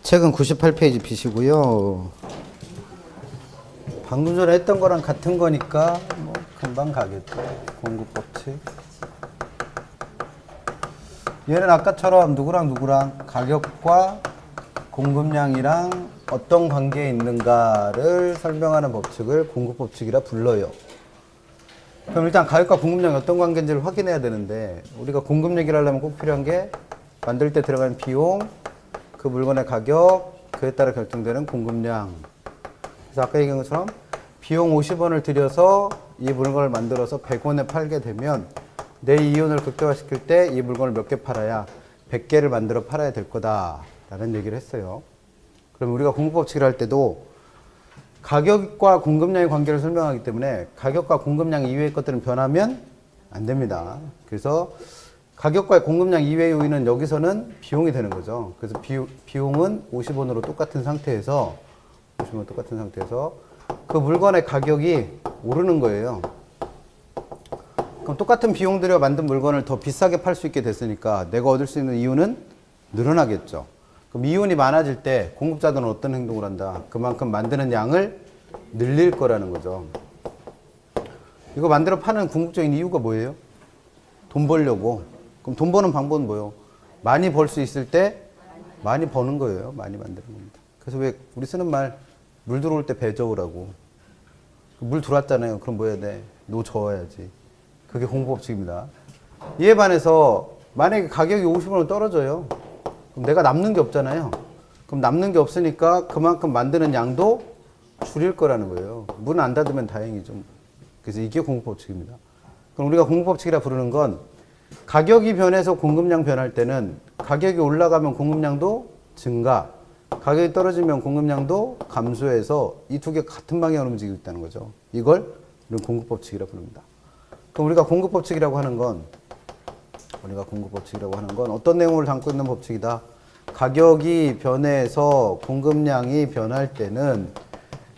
책은 98페이지 비시고요. 방금 전에 했던 거랑 같은 거니까 뭐 금방 가겠죠. 공급법칙. 얘는 아까처럼 누구랑 가격과 공급량이랑 어떤 관계에 있는가를 설명하는 법칙을 공급법칙이라 불러요. 그럼 일단 가격과 공급량이 어떤 관계인지를 확인해야 되는데, 우리가 공급 얘기를 하려면 꼭 필요한 게 만들 때 들어가는 비용, 그 물건의 가격, 그에 따라 결정되는 공급량. 그래서 아까 얘기한 것처럼 비용 50원을 들여서 이 물건을 만들어서 100원에 팔게 되면 내 이윤을 극대화시킬 때 이 물건을 몇 개 팔아야 100개를 만들어 팔아야 될 거다 라는 얘기를 했어요. 그럼 우리가 공급법칙을 할 때도 가격과 공급량의 관계를 설명하기 때문에 가격과 공급량 이외의 것들은 변하면 안 됩니다. 그래서 가격과 공급량 이외의 요인은 여기서는 비용이 되는 거죠. 그래서 비용은 50원으로 똑같은 상태에서 그 물건의 가격이 오르는 거예요. 그럼 똑같은 비용 들여 만든 물건을 더 비싸게 팔 수 있게 됐으니까 내가 얻을 수 있는 이윤은 늘어나겠죠. 그럼 이윤이 많아질 때 공급자들은 어떤 행동을 한다? 그만큼 만드는 양을 늘릴 거라는 거죠. 이거 만들어 파는 궁극적인 이유가 뭐예요? 돈 벌려고. 그럼 돈 버는 방법은 뭐예요? 많이 벌 수 있을 때 많이 버는 거예요. 많이 만드는 겁니다. 그래서 왜 우리 쓰는 말, 물 들어올 때 배 저으라고. 물 들어왔잖아요. 그럼 뭐 해야 돼? 노 저어야지. 그게 공급법칙입니다. 이에 반해서 만약에 가격이 50원으로 떨어져요. 그럼 내가 남는 게 없잖아요. 그럼 남는 게 없으니까 그만큼 만드는 양도 줄일 거라는 거예요. 문 안 닫으면 다행이죠. 그래서 이게 공급법칙입니다. 그럼 우리가 공급법칙이라 부르는 건 가격이 변해서 공급량 변할 때는 가격이 올라가면 공급량도 증가, 가격이 떨어지면 공급량도 감소해서 이 두 개 같은 방향으로 움직이고 있다는 거죠. 이걸 우리는 공급법칙이라 부릅니다. 그럼 우리가 공급법칙이라고 하는 건 어떤 내용을 담고 있는 법칙이다? 가격이 변해서 공급량이 변할 때는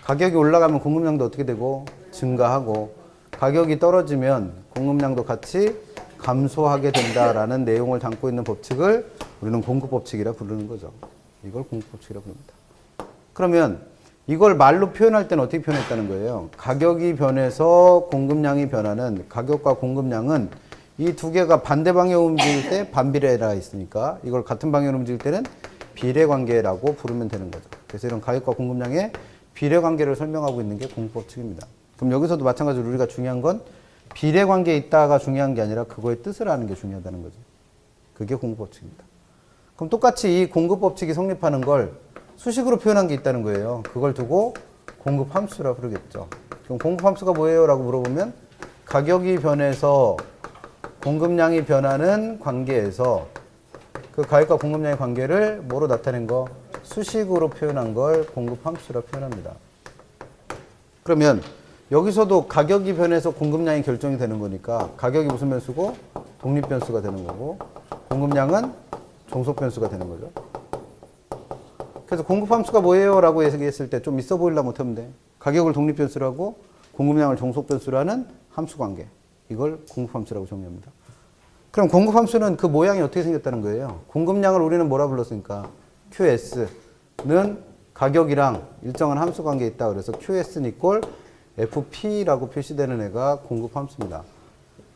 가격이 올라가면 공급량도 어떻게 되고 증가하고, 가격이 떨어지면 공급량도 같이 감소하게 된다라는 내용을 담고 있는 법칙을 우리는 공급법칙이라 부르는 거죠. 이걸 공급법칙이라 부릅니다. 그러면 이걸 말로 표현할 때는 어떻게 표현했다는 거예요? 가격이 변해서 공급량이 변하는, 가격과 공급량은 이 두 개가 반대 방향으로 움직일 때 반비례가 있으니까 이걸 같은 방향으로 움직일 때는 비례관계라고 부르면 되는 거죠. 그래서 이런 가격과 공급량의 비례관계를 설명하고 있는 게 공급법칙입니다. 그럼 여기서도 마찬가지로 우리가 중요한 건 비례관계에 있다가 중요한 게 아니라 그거의 뜻을 아는 게 중요하다는 거죠. 그게 공급법칙입니다. 그럼 똑같이 이 공급법칙이 성립하는 걸 수식으로 표현한 게 있다는 거예요. 그걸 두고 공급함수라 부르겠죠. 그럼 공급함수가 뭐예요? 라고 물어보면 가격이 변해서 공급량이 변하는 관계에서 그 가격과 공급량의 관계를 뭐로 나타낸 거? 수식으로 표현한 걸 공급함수라 표현합니다. 그러면 여기서도 가격이 변해서 공급량이 결정이 되는 거니까 가격이 무슨 변수고? 독립변수가 되는 거고, 공급량은 종속변수가 되는 거죠. 그래서 공급함수가 뭐예요? 라고 얘기했을 때 좀 있어 보이려면 못하면 돼. 가격을 독립변수라고 공급량을 종속변수라는 함수관계. 이걸 공급함수라고 정의합니다. 그럼 공급함수는 그 모양이 어떻게 생겼다는 거예요? 공급량을 우리는 뭐라 불렀으니까 QS는 가격이랑 일정한 함수관계에 있다. 그래서 QS는 이꼴 FP라고 표시되는 애가 공급함수입니다.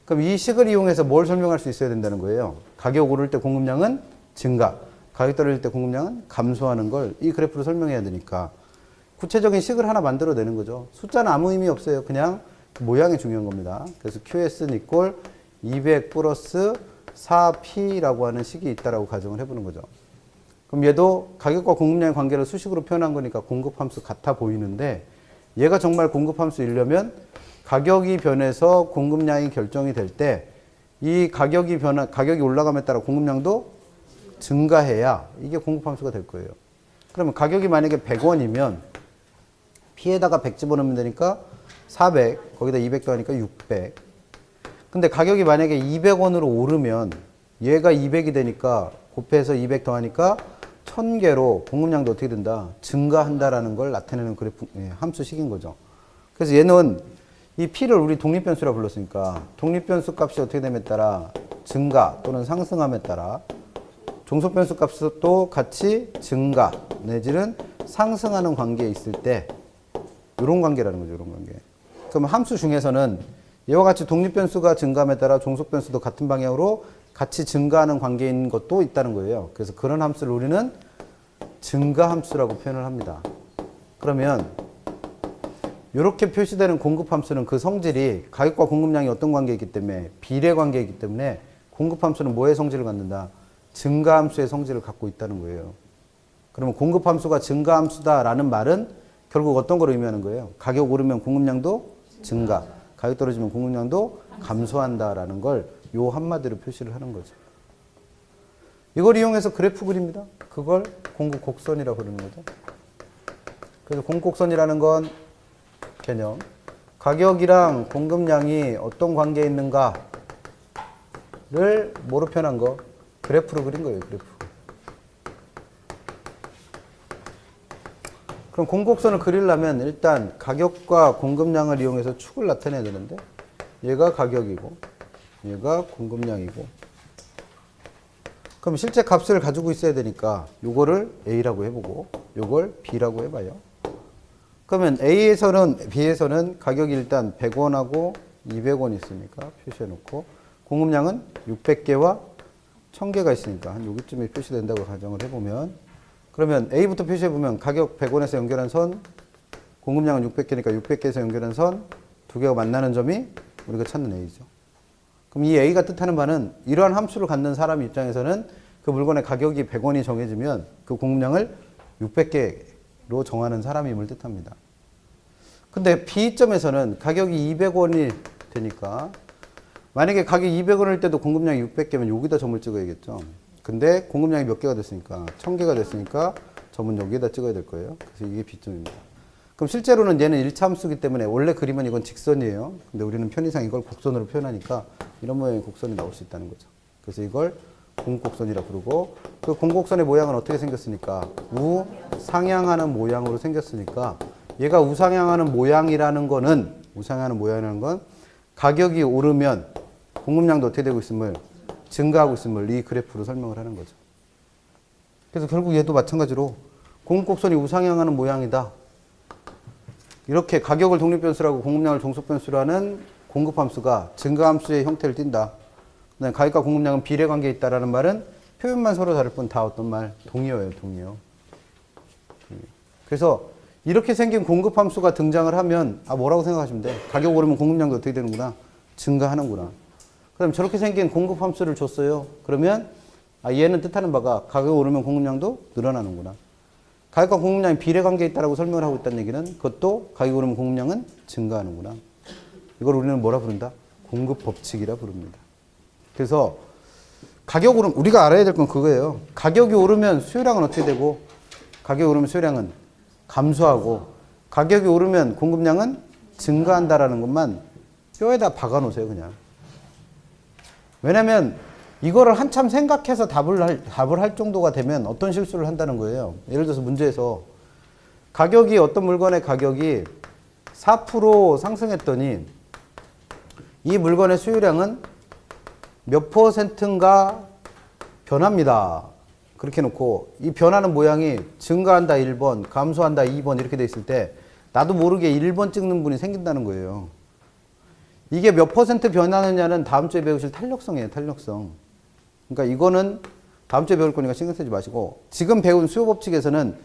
그럼 이 식을 이용해서 뭘 설명할 수 있어야 된다는 거예요? 가격 오를 때 공급량은 증가, 가격 떨어질 때 공급량은 감소하는 걸 이 그래프로 설명해야 되니까 구체적인 식을 하나 만들어내는 거죠. 숫자는 아무 의미 없어요. 그냥 그 모양이 중요한 겁니다. 그래서 QS는 이꼴 200 플러스 4P라고 하는 식이 있다라고 가정을 해보는 거죠. 그럼 얘도 가격과 공급량의 관계를 수식으로 표현한 거니까 공급함수 같아 보이는데, 얘가 정말 공급함수이려면 가격이 변해서 공급량이 결정이 될 때 이 가격이 올라감에 따라 공급량도 증가해야 이게 공급함수가 될 거예요. 그러면 가격이 만약에 100원이면 P에다가 100 집어넣으면 되니까 400, 거기다 200 더하니까 600. 근데 가격이 만약에 200원으로 오르면 얘가 200이 되니까 곱해서 200 더하니까 1000개로 공급량도 어떻게 된다? 증가한다라는 걸 나타내는 그래프, 함수식인 거죠. 그래서 얘는 이 P를 우리 독립변수라 불렀으니까 독립변수 값이 어떻게 됨에 따라 증가 또는 상승함에 따라 종속 변수 값도 같이 증가 내지는 상승하는 관계에 있을 때 이런 관계라는 거죠. 이런 관계. 그럼 함수 중에서는 이와 같이 독립 변수가 증가함에 따라 종속 변수도 같은 방향으로 같이 증가하는 관계인 것도 있다는 거예요. 그래서 그런 함수를 우리는 증가 함수라고 표현을 합니다. 그러면 이렇게 표시되는 공급 함수는 그 성질이 가격과 공급량이 어떤 관계이기 때문에 비례 관계이기 때문에 공급 함수는 뭐의 성질을 갖는다? 증가 함수의 성질을 갖고 있다는 거예요. 그러면 공급 함수가 증가 함수다라는 말은 결국 어떤 걸 의미하는 거예요? 가격 오르면 공급량도 증가, 가격 떨어지면 공급량도 감소한다라는 걸 요 한마디로 표시를 하는 거죠. 이걸 이용해서 그래프 그립니다. 그걸 공급 곡선이라고 부르는 거죠. 그래서 공급 곡선이라는 건 개념, 가격이랑 공급량이 어떤 관계에 있는가를 뭐로 표현한 거? 그래프로 그린 거예요. 그래프. 그럼 공곡선을 그리려면 일단 가격과 공급량을 이용해서 축을 나타내야 되는데 얘가 가격이고 얘가 공급량이고 그럼 실제 값을 가지고 있어야 되니까 요거를 A라고 해보고 요걸 B라고 해봐요. 그러면 A에서는 B에서는 가격이 일단 100원하고 200원 있으니까 표시해놓고 공급량은 600개와 1000개가 있으니까 한 여기쯤에 표시된다고 가정을 해보면 그러면 A부터 표시해보면 가격 100원에서 연결한 선 공급량은 600개니까 600개에서 연결한 선 두 개가 만나는 점이 우리가 찾는 A죠. 그럼 이 A가 뜻하는 바는 이러한 함수를 갖는 사람 입장에서는 그 물건의 가격이 100원이 정해지면 그 공급량을 600개로 정하는 사람임을 뜻합니다. 근데 B점에서는 가격이 200원이 되니까 만약에 가격이 200원일 때도 공급량이 600개면 여기다 점을 찍어야겠죠. 근데 공급량이 몇 개가 됐으니까 1000개가 됐으니까 점은 여기에다 찍어야 될 거예요. 그래서 이게 B점입니다. 그럼 실제로는 얘는 1차 함수기 때문에 원래 그림은 이건 직선이에요. 근데 우리는 편의상 이걸 곡선으로 표현하니까 이런 모양의 곡선이 나올 수 있다는 거죠. 그래서 이걸 공곡선이라 부르고 그 공곡선의 모양은 어떻게 생겼으니까 우상향하는 모양으로 생겼으니까 얘가 우상향하는 모양이라는 건 가격이 오르면 공급량도 어떻게 되고 있음을 증가하고 있음을 이 그래프로 설명을 하는 거죠. 그래서 결국 얘도 마찬가지로 공급곡선이 우상향하는 모양이다. 이렇게 가격을 독립변수라고 공급량을 종속변수라는 공급함수가 증가함수의 형태를 띈다. 그다음에 가격과 공급량은 비례관계에 있다라는 말은 표현만 서로 다를 뿐 다 어떤 말? 동의어예요. 동의어. 그래서 이렇게 생긴 공급함수가 등장을 하면 뭐라고 생각하시면 돼? 가격 오르면 공급량도 어떻게 되는구나? 증가하는구나. 그럼 저렇게 생긴 공급함수를 줬어요. 그러면 얘는 뜻하는 바가 가격 오르면 공급량도 늘어나는구나. 가격과 공급량이 비례관계에 있다라고 설명을 하고 있다는 얘기는 그것도 가격이 오르면 공급량은 증가하는구나. 이걸 우리는 뭐라 부른다? 공급법칙이라 부릅니다. 그래서 가격 오르면 우리가 알아야 될 건 그거예요. 가격이 오르면 수요량은 어떻게 되고 가격이 오르면 수요량은 감소하고 가격이 오르면 공급량은 증가한다라는 것만 뼈에다 박아 놓으세요. 그냥. 왜냐면 이거를 한참 생각해서 답을 할 정도가 되면 어떤 실수를 한다는 거예요. 예를 들어서 문제에서 가격이 어떤 물건의 가격이 4% 상승했더니 이 물건의 수요량은 몇 %인가 변합니다. 그렇게 놓고 이 변하는 모양이 증가한다 1번, 감소한다 2번 이렇게 돼 있을 때 나도 모르게 1번 찍는 분이 생긴다는 거예요. 이게 몇 % 변하느냐는 다음 주에 배우실 탄력성이에요. 탄력성. 그러니까 이거는 다음 주에 배울 거니까 신경 쓰지 마시고 지금 배운 수요 법칙에서는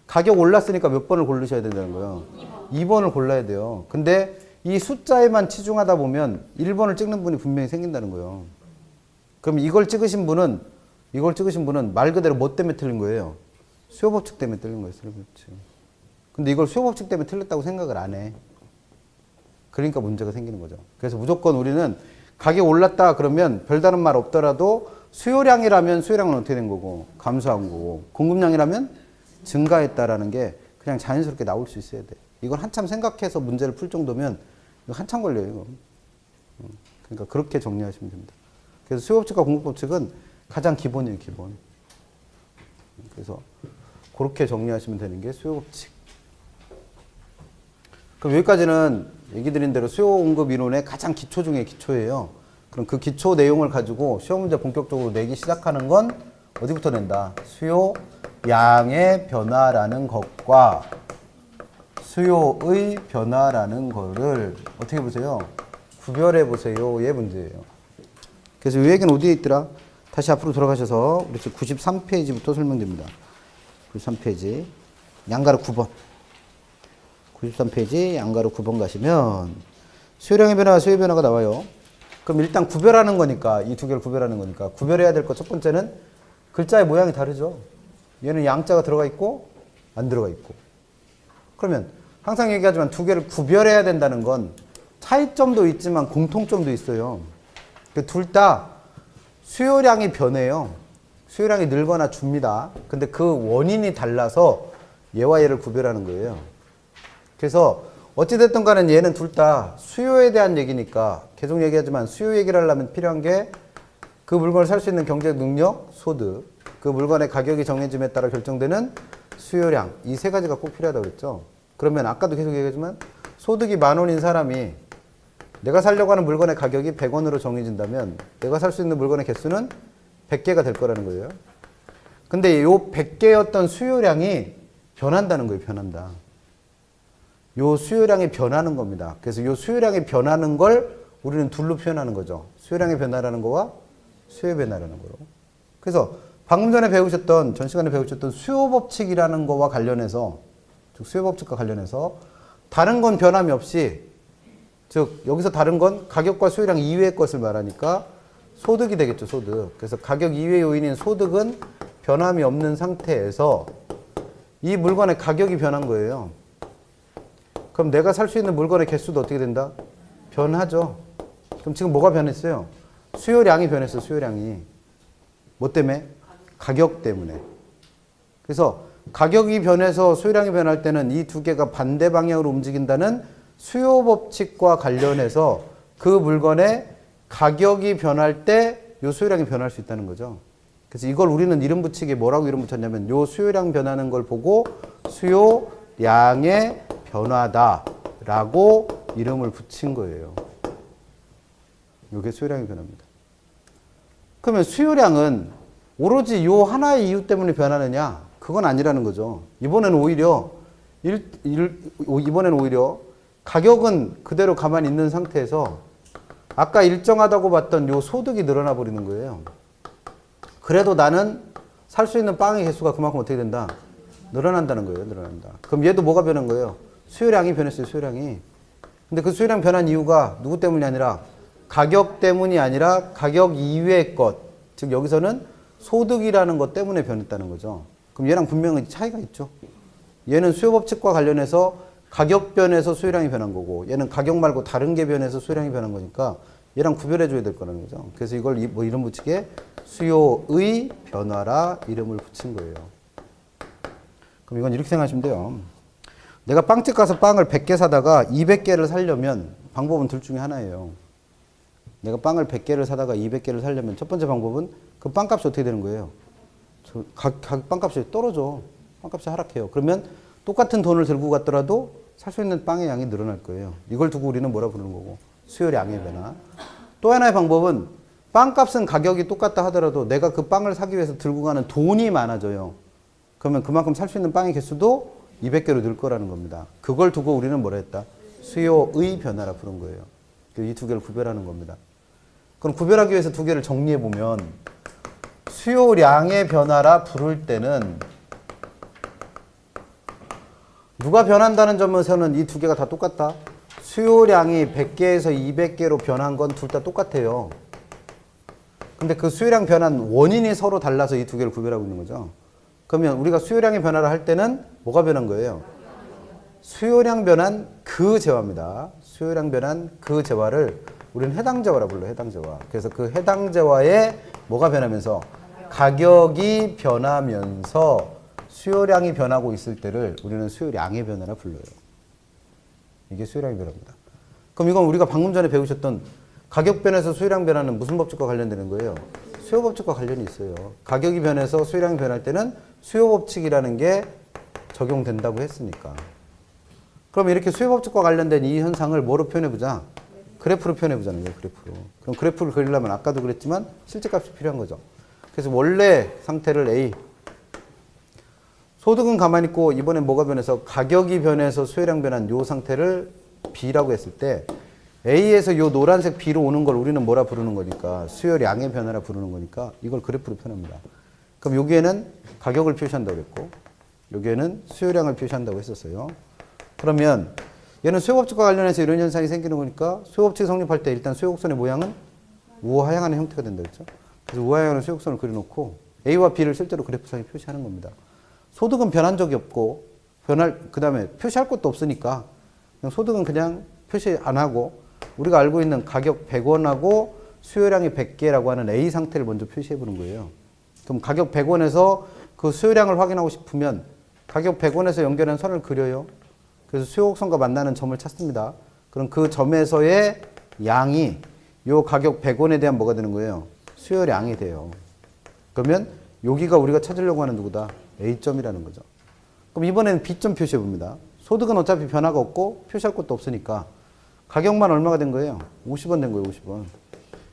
가격 올랐으니까 몇 번을 고르셔야 된다는 거예요. 2번을 골라야 돼요. 근데 이 숫자에만 치중하다 보면 1번을 찍는 분이 분명히 생긴다는 거예요. 그럼 이걸 찍으신 분은 말 그대로 뭐 때문에 틀린 거예요? 수요 법칙 때문에 틀린 거예요. 수요 법칙. 근데 이걸 수요 법칙 때문에 틀렸다고 생각을 안 해. 그러니까 문제가 생기는 거죠. 그래서 무조건 우리는 가격 올랐다 그러면 별다른 말 없더라도 수요량이라면 수요량은 어떻게 된 거고 감소한 거고 공급량이라면 증가했다라는 게 그냥 자연스럽게 나올 수 있어야 돼. 이걸 한참 생각해서 문제를 풀 정도면 이거 한참 걸려요. 이거. 그러니까 그렇게 정리하시면 됩니다. 그래서 수요법칙과 공급법칙은 가장 기본이에요. 기본. 그래서 그렇게 정리하시면 되는 게 수요법칙. 그럼 여기까지는 얘기 드린 대로 수요 공급 이론의 가장 기초 중에 기초예요. 그럼 그 기초 내용을 가지고 시험 문제 본격적으로 내기 시작하는 건 어디부터 낸다? 수요량의 변화라는 것과 수요의 변화라는 거를 어떻게 보세요? 구별해 보세요의 문제예요. 그래서 이 얘기는 어디에 있더라? 다시 앞으로 돌아가셔서 우리 93페이지부터 설명됩니다. 93페이지 양가로 9번 93페이지 양가로 9번 가시면 수요량의 변화와 수요의 변화가 나와요. 그럼 일단 구별하는 거니까 이 두 개를 구별하는 거니까 구별해야 될 것 첫 번째는 글자의 모양이 다르죠. 얘는 양자가 들어가 있고 안 들어가 있고. 그러면 항상 얘기하지만 두 개를 구별해야 된다는 건 차이점도 있지만 공통점도 있어요. 둘 다 수요량이 변해요. 수요량이 늘거나 줍니다. 근데 그 원인이 달라서 얘와 얘를 구별하는 거예요. 그래서 어찌됐든 간에 얘는 둘 다 수요에 대한 얘기니까 계속 얘기하지만 수요 얘기를 하려면 필요한 게 그 물건을 살 수 있는 경제 능력, 소득, 그 물건의 가격이 정해짐에 따라 결정되는 수요량, 이 세 가지가 꼭 필요하다고 그랬죠. 그러면 아까도 계속 얘기하지만 소득이 10,000원인 사람이 내가 살려고 하는 물건의 가격이 100원으로 정해진다면 내가 살 수 있는 물건의 개수는 100개가 될 거라는 거예요. 근데 요 100개였던 수요량이 변한다는 거예요. 변한다. 요 수요량이 변하는 겁니다. 그래서 요 수요량이 변하는 걸 우리는 둘로 표현하는 거죠. 수요량의 변화라는 거와 수요의 변화라는 거로. 그래서 방금 전에 배우셨던, 전 시간에 배우셨던 수요 법칙이라는 거와 관련해서, 즉 수요 법칙과 관련해서 다른 건 변함이 없이, 즉 여기서 다른 건 가격과 수요량 이외의 것을 말하니까 소득이 되겠죠. 소득. 그래서 가격 이외의 요인인 소득은 변함이 없는 상태에서 이 물건의 가격이 변한 거예요. 그럼 내가 살 수 있는 물건의 개수도 어떻게 된다? 변하죠. 그럼 지금 뭐가 변했어요? 수요량이 변했어요. 수요량이. 뭐 때문에? 가격 때문에. 그래서 가격이 변해서 수요량이 변할 때는 이 두 개가 반대 방향으로 움직인다는 수요 법칙과 관련해서 그 물건의 가격이 변할 때 요 수요량이 변할 수 있다는 거죠. 그래서 이걸 우리는 이름 붙이기에 뭐라고 이름 붙였냐면 요 수요량 변하는 걸 보고 수요량의 변화다라고 이름을 붙인 거예요. 이게 수요량의 변화입니다. 그러면 수요량은 오로지 요 하나의 이유 때문에 변하느냐? 그건 아니라는 거죠. 이번에는 오히려 가격은 그대로 가만히 있는 상태에서 아까 일정하다고 봤던 요 소득이 늘어나 버리는 거예요. 그래도 나는 살 수 있는 빵의 개수가 그만큼 어떻게 된다? 늘어난다는 거예요. 늘어난다. 그럼 얘도 뭐가 변한 거예요? 수요량이 변했어요. 수요량이. 근데 그 수요량 변한 이유가 누구 때문이 아니라 가격 때문이 아니라 가격 이외의 것. 즉 여기서는 소득이라는 것 때문에 변했다는 거죠. 그럼 얘랑 분명히 차이가 있죠. 얘는 수요 법칙과 관련해서 가격 변해서 수요량이 변한 거고 얘는 가격 말고 다른 게 변해서 수요량이 변한 거니까 얘랑 구별해 줘야 될 거라는 거죠. 그래서 이걸 뭐 이름 붙이게 수요의 변화라 이름을 붙인 거예요. 그럼 이건 이렇게 생각하시면 돼요. 내가 빵집 가서 빵을 100개 사다가 200개를 사려면 방법은 둘 중에 하나예요. 내가 빵을 100개를 사다가 200개를 사려면 첫 번째 방법은 그 빵값이 어떻게 되는 거예요? 빵값이 떨어져. 빵값이 하락해요. 그러면 똑같은 돈을 들고 갔더라도 살 수 있는 빵의 양이 늘어날 거예요. 이걸 두고 우리는 뭐라 부르는 거고? 수요량의 변화. 또 하나의 방법은 빵값은 가격이 똑같다 하더라도 내가 그 빵을 사기 위해서 들고 가는 돈이 많아져요. 그러면 그만큼 살 수 있는 빵의 개수도 200개로 늘 거라는 겁니다. 그걸 두고 우리는 뭐라 했다? 수요의 변화라 부른 거예요. 이 두 개를 구별하는 겁니다. 그럼 구별하기 위해서 두 개를 정리해 보면 수요량의 변화라 부를 때는 누가 변한다는 점에서는 이 두 개가 다 똑같다. 수요량이 100개에서 200개로 변한 건 둘 다 똑같아요. 근데 그 수요량 변한 원인이 서로 달라서 이 두 개를 구별하고 있는 거죠. 그러면 우리가 수요량의 변화를 할 때는 뭐가 변한 거예요? 수요량 변한 그 재화입니다. 수요량 변한 그 재화를 우리는 해당 재화라 불러요. 해당 재화. 그래서 그 해당 재화에 뭐가 변하면서 가격이 변하면서 수요량이 변하고 있을 때를 우리는 수요량의 변화라 불러요. 이게 수요량의 변화입니다. 그럼 이건 우리가 방금 전에 배우셨던 가격 변해서 수요량 변화는 무슨 법칙과 관련되는 거예요? 수요 법칙과 관련이 있어요. 가격이 변해서 수요량이 변할 때는 수요 법칙이라는 게 적용된다고 했으니까. 그럼 이렇게 수요 법칙과 관련된 이 현상을 뭐로 표현해보자? 그래프로 표현해보자는 거예요. 그래프로. 그럼 그래프를 그리려면 아까도 그랬지만 실제값이 필요한 거죠. 그래서 원래 상태를 A. 소득은 가만히 있고 이번엔 뭐가 변해서 가격이 변해서 수요량 변한 요 상태를 B라고 했을 때 A에서 요 노란색 B로 오는 걸 우리는 뭐라 부르는 거니까 수요량의 변화라 부르는 거니까 이걸 그래프로 표현합니다. 그럼 여기에는 가격을 표시한다고 했고 여기에는 수요량을 표시한다고 했었어요. 그러면 얘는 수요법칙과 관련해서 이런 현상이 생기는 거니까 수요법칙이 성립할 때 일단 수요곡선의 모양은 우하향하는 형태가 된다 그랬죠. 그래서 우하향하는 수요곡선을 그려놓고 A와 B를 실제로 그래프상에 표시하는 겁니다. 소득은 변한 적이 없고 그 다음에 표시할 것도 없으니까 그냥 소득은 그냥 표시 안 하고 우리가 알고 있는 가격 100원하고 수요량이 100개라고 하는 A 상태를 먼저 표시해 보는 거예요. 그럼 가격 100원에서 그 수요량을 확인하고 싶으면 가격 100원에서 연결한 선을 그려요. 그래서 수요곡선과 만나는 점을 찾습니다. 그럼 그 점에서의 양이 요 가격 100원에 대한 뭐가 되는 거예요? 수요량이 돼요. 그러면 여기가 우리가 찾으려고 하는 누구다? A점이라는 거죠. 그럼 이번에는 B점 표시해 봅니다. 소득은 어차피 변화가 없고 표시할 것도 없으니까 가격만 얼마가 된 거예요? 50원 된 거예요, 50원.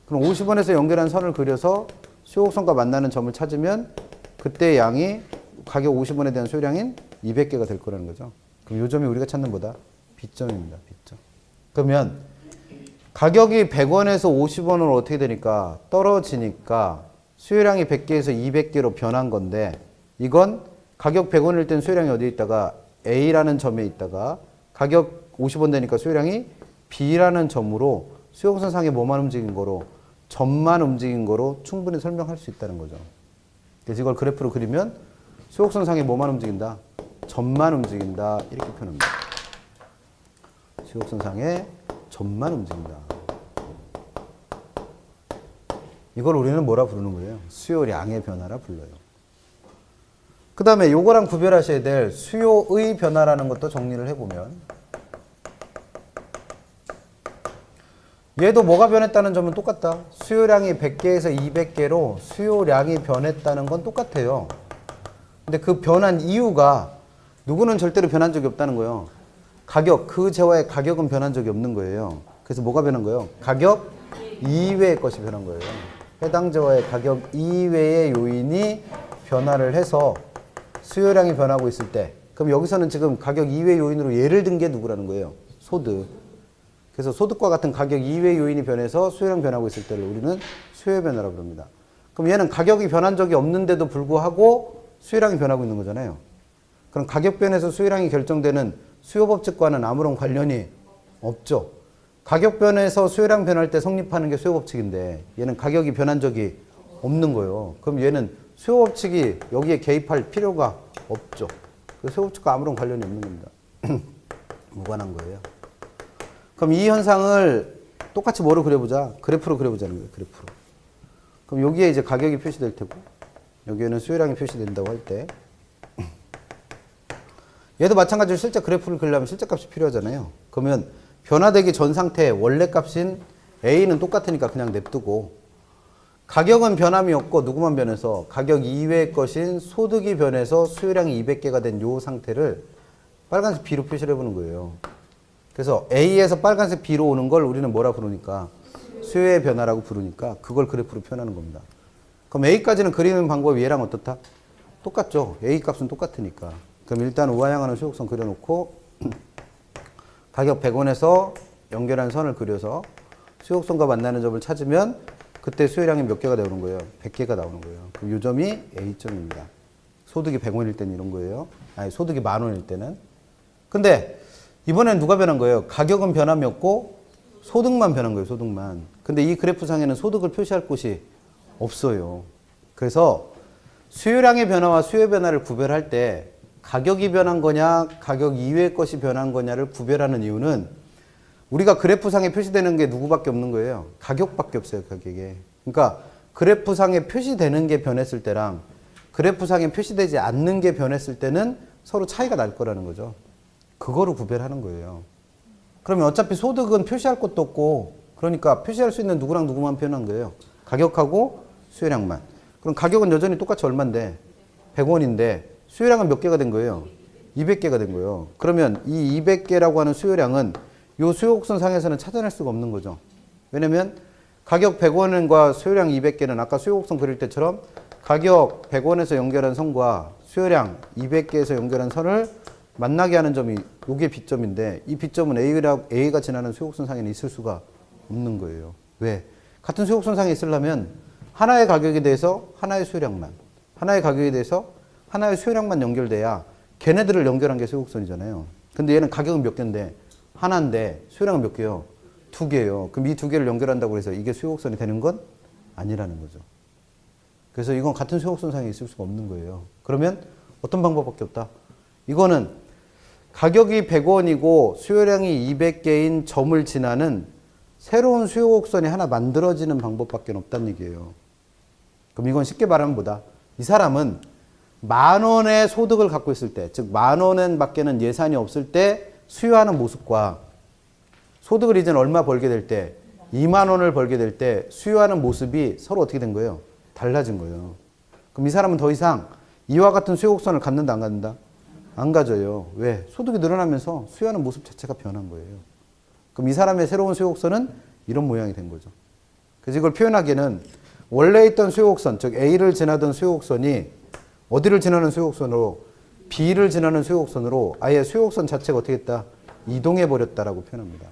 그럼 50원에서 연결한 선을 그려서 수요곡선과 만나는 점을 찾으면 그때 양이 가격 50원에 대한 수요량인 200개가 될 거라는 거죠. 그럼 요 점이 우리가 찾는 뭐다? B점입니다. B점. 그러면 가격이 100원에서 50원으로 어떻게 되니까 떨어지니까 수요량이 100개에서 200개로 변한 건데 이건 가격 100원일 땐 수요량이 어디에 있다가 A라는 점에 있다가 가격 50원 되니까 수요량이 B라는 점으로 수요곡선상에 뭐만 움직인 거로 점만 움직인 거로 충분히 설명할 수 있다는 거죠. 그래서 이걸 그래프로 그리면 수요곡선상에 뭐만 움직인다? 점만 움직인다. 이렇게 표현합니다. 수요곡선상에 점만 움직인다. 이걸 우리는 뭐라 부르는 거예요? 수요량의 변화라 불러요. 그 다음에 요거랑 구별하셔야 될 수요의 변화라는 것도 정리를 해보면 얘도 뭐가 변했다는 점은 똑같다. 수요량이 100개에서 200개로 수요량이 변했다는 건 똑같아요. 근데 그 변한 이유가 누구는 절대로 변한 적이 없다는 거예요. 가격, 그 재화의 가격은 변한 적이 없는 거예요. 그래서 뭐가 변한 거예요? 가격 이외의 것이 변한 거예요. 해당 재화의 가격 이외의 요인이 변화를 해서 수요량이 변하고 있을 때 그럼 여기서는 지금 가격 이외 요인으로 예를 든 게 누구라는 거예요? 소득. 그래서 소득과 같은 가격 이외 요인이 변해서 수요량 변하고 있을 때를 우리는 수요 변화라고 부릅니다. 그럼 얘는 가격이 변한 적이 없는데도 불구하고 수요량이 변하고 있는 거잖아요. 그럼 가격 변에서 수요량이 결정되는 수요 법칙과는 아무런 관련이 없죠. 가격 변에서 수요량 변할 때 성립하는 게 수요 법칙인데 얘는 가격이 변한 적이 없는 거예요. 그럼 얘는 수요 법칙이 여기에 개입할 필요가 없죠. 그 수요 법칙과 아무런 관련이 없는 겁니다. 무관한 거예요. 그럼 이 현상을 똑같이 뭐로 그려보자? 그래프로 그려보자는 거예요. 그래프로. 그럼 여기에 이제 가격이 표시될 테고 여기에는 수요량이 표시된다고 할 때 얘도 마찬가지로 실제 그래프를 그리려면 실제 값이 필요하잖아요. 그러면 변화되기 전 상태의 원래 값인 A는 똑같으니까 그냥 냅두고 가격은 변함이 없고 누구만 변해서 가격 이외의 것인 소득이 변해서 수요량이 200개가 된 요 상태를 빨간색 B로 표시를 해보는 거예요. 그래서 A에서 빨간색 B로 오는 걸 우리는 뭐라 부르니까 수요의 변화라고 부르니까 그걸 그래프로 표현하는 겁니다. 그럼 A까지는 그리는 방법이 얘랑 어떻다? 똑같죠. A 값은 똑같으니까. 그럼 일단 우하향하는 수요곡선 그려놓고 가격 100원에서 연결한 선을 그려서 수요곡선과 만나는 점을 찾으면 그때 수요량이 몇 개가 나오는 거예요? 100개가 나오는 거예요. 그럼 이 점이 A점입니다. 소득이 100원일 때는 이런 거예요. 아니 소득이 10,000원일 때는. 근데 이번엔 누가 변한 거예요? 가격은 변함이 없고 소득만 변한 거예요. 소득만. 근데 이 그래프상에는 소득을 표시할 곳이 없어요. 그래서 수요량의 변화와 수요 변화를 구별할 때 가격이 변한 거냐 가격 이외의 것이 변한 거냐를 구별하는 이유는 우리가 그래프상에 표시되는 게 누구밖에 없는 거예요. 가격밖에 없어요. 가격에. 그러니까 그래프상에 표시되는 게 변했을 때랑 그래프상에 표시되지 않는 게 변했을 때는 서로 차이가 날 거라는 거죠. 그거를 구별하는 거예요. 그러면 어차피 소득은 표시할 것도 없고 그러니까 표시할 수 있는 누구랑 누구만 표현한 거예요. 가격하고 수요량만. 그럼 가격은 여전히 똑같이 얼만데 100원인데 수요량은 몇 개가 된 거예요? 200개가 된 거예요. 그러면 이 200개라고 하는 수요량은 이 수요곡선 상에서는 찾아낼 수가 없는 거죠. 왜냐면 가격 100원과 수요량 200개는 아까 수요곡선 그릴 때처럼 가격 100원에서 연결한 선과 수요량 200개에서 연결한 선을 만나게 하는 점이 이게 B점인데 이 B점은 A가 지나는 수요곡선상에는 있을 수가 없는 거예요. 왜? 같은 수요곡선상에 있으려면 하나의 가격에 대해서 하나의 수요량만, 하나의 가격에 대해서 하나의 수요량만 연결돼야 걔네들을 연결한 게 수요곡선이잖아요. 근데 얘는 가격은 몇 개인데 하나인데 수요량은 몇 개요? 2개예요. 그럼 이 2개를 연결한다고 해서 이게 수요곡선이 되는 건 아니라는 거죠. 그래서 이건 같은 수요곡선상에 있을 수가 없는 거예요. 그러면 어떤 방법밖에 없다? 이거는 가격이 100원이고 수요량이 200개인 점을 지나는 새로운 수요곡선이 하나 만들어지는 방법밖에 없다는 얘기예요. 그럼 이건 쉽게 말하면 뭐다? 이 사람은 10,000원의 소득을 갖고 있을 때, 즉 10,000원 밖에는 예산이 없을 때 수요하는 모습과 소득을 이제 얼마 벌게 될 때, 20,000원을 벌게 될 때 수요하는 모습이 서로 어떻게 된 거예요? 달라진 거예요. 그럼 이 사람은 더 이상 이와 같은 수요곡선을 갖는다, 안 갖는다? 안 가져요. 왜? 소득이 늘어나면서 수요하는 모습 자체가 변한 거예요. 그럼 이 사람의 새로운 수요곡선은 이런 모양이 된 거죠. 그래서 이걸 표현하기에는 원래 있던 수요곡선, 즉 A를 지나던 수요곡선이 어디를 지나는 수요곡선으로? B를 지나는 수요곡선으로 아예 수요곡선 자체가 어떻게 했다? 이동해 버렸다라고 표현합니다.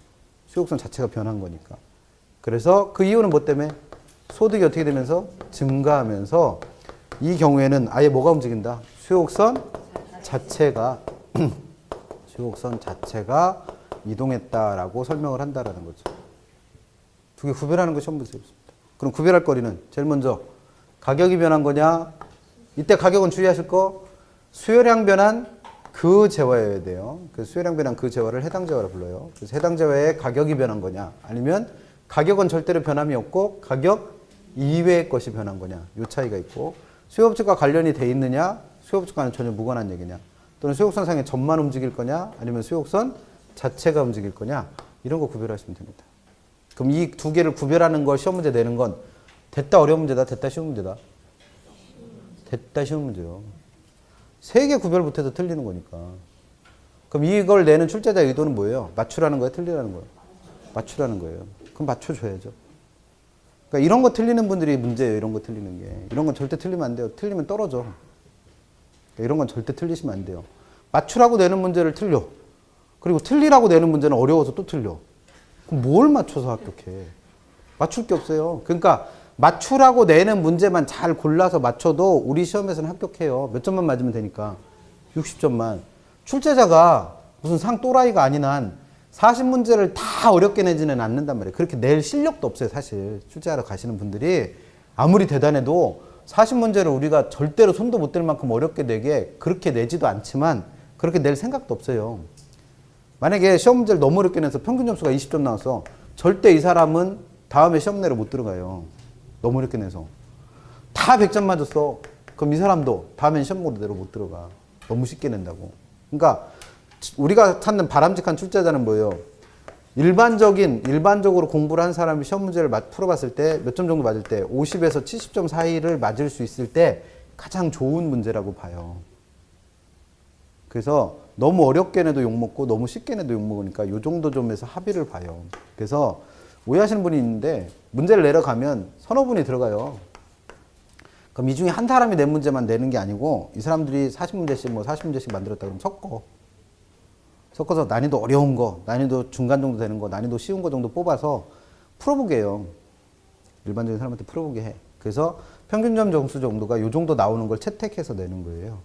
수요곡선 자체가 변한 거니까. 그래서 그 이유는 뭐 때문에? 소득이 어떻게 되면서? 증가하면서 이 경우에는 아예 뭐가 움직인다? 수요곡선 자체가 수요곡선 자체가 이동했다라고 설명을 한다라는 거죠. 두 개 구별하는 것이 시험 문제 없습니다. 그럼 구별할 거리는 제일 먼저 가격이 변한 거냐? 이때 가격은 주의하실 거 수요량 변한 그 재화여야 돼요. 그래서 수요량 변한 그 재화를 해당 재화라 불러요. 그래서 해당 재화의 가격이 변한 거냐? 아니면 가격은 절대로 변함이 없고 가격 이외의 것이 변한 거냐? 이 차이가 있고 수요법칙과 관련이 돼 있느냐? 수요법칙과는 전혀 무관한 얘기냐? 또는 수요곡선상의 점만 움직일 거냐? 아니면 수요곡선 자체가 움직일 거냐? 이런 거 구별하시면 됩니다. 그럼 이 두 개를 구별하는 걸 시험 문제 내는 건 됐다 어려운 문제다, 됐다 쉬운 문제다? 됐다 쉬운 문제요. 세 개 구별 못해도 틀리는 거니까. 그럼 이걸 내는 출제자의 의도는 뭐예요? 맞추라는 거예요? 틀리라는 거예요? 맞추라는 거예요. 그럼 맞춰줘야죠. 그러니까 이런 거 틀리는 분들이 문제예요. 이런 거 틀리는 게. 이런 건 절대 틀리면 안 돼요. 틀리면 떨어져. 그러니까 이런 건 절대 틀리시면 안 돼요. 맞추라고 내는 문제를 틀려. 그리고 틀리라고 내는 문제는 어려워서 또 틀려. 그럼 뭘 맞춰서 합격해? 맞출 게 없어요. 그러니까 맞추라고 내는 문제만 잘 골라서 맞춰도 우리 시험에서는 합격해요. 몇 점만 맞으면 되니까. 60점만. 출제자가 무슨 상 또라이가 아닌 한 40문제를 다 어렵게 내지는 않는단 말이에요. 그렇게 낼 실력도 없어요, 사실. 출제하러 가시는 분들이 아무리 대단해도 40문제를 우리가 절대로 손도 못 댈 만큼 어렵게 내게 그렇게 내지도 않지만 그렇게 낼 생각도 없어요. 만약에 시험 문제를 너무 어렵게 내서 평균 점수가 20점 나와서 절대 이 사람은 다음에 시험 내로 못 들어가요. 너무 어렵게 내서. 다 100점 맞았어. 그럼 이 사람도 다음엔 시험 내로 못 들어가. 너무 쉽게 낸다고. 그러니까 우리가 찾는 바람직한 출제자는 뭐예요? 일반적으로 공부를 한 사람이 시험 문제를 풀어봤을 때 몇 점 정도 맞을 때 50에서 70점 사이를 맞을 수 있을 때 가장 좋은 문제라고 봐요. 그래서 너무 어렵게 내도 욕먹고 너무 쉽게 내도 욕먹으니까 이 정도 점에서 합의를 봐요. 그래서 오해하시는 분이 있는데 문제를 내려가면 서너 분이 들어가요. 그럼 이 중에 한 사람이 낸 문제만 내는 게 아니고 이 사람들이 40문제씩 뭐 40문제씩 만들었다 그러면 섞어서 난이도 어려운 거, 난이도 중간 정도 되는 거, 난이도 쉬운 거 정도 뽑아서 풀어보게 해요. 일반적인 사람한테 풀어보게 해. 그래서 평균점 점수 정도가 이 정도 나오는 걸 채택해서 내는 거예요.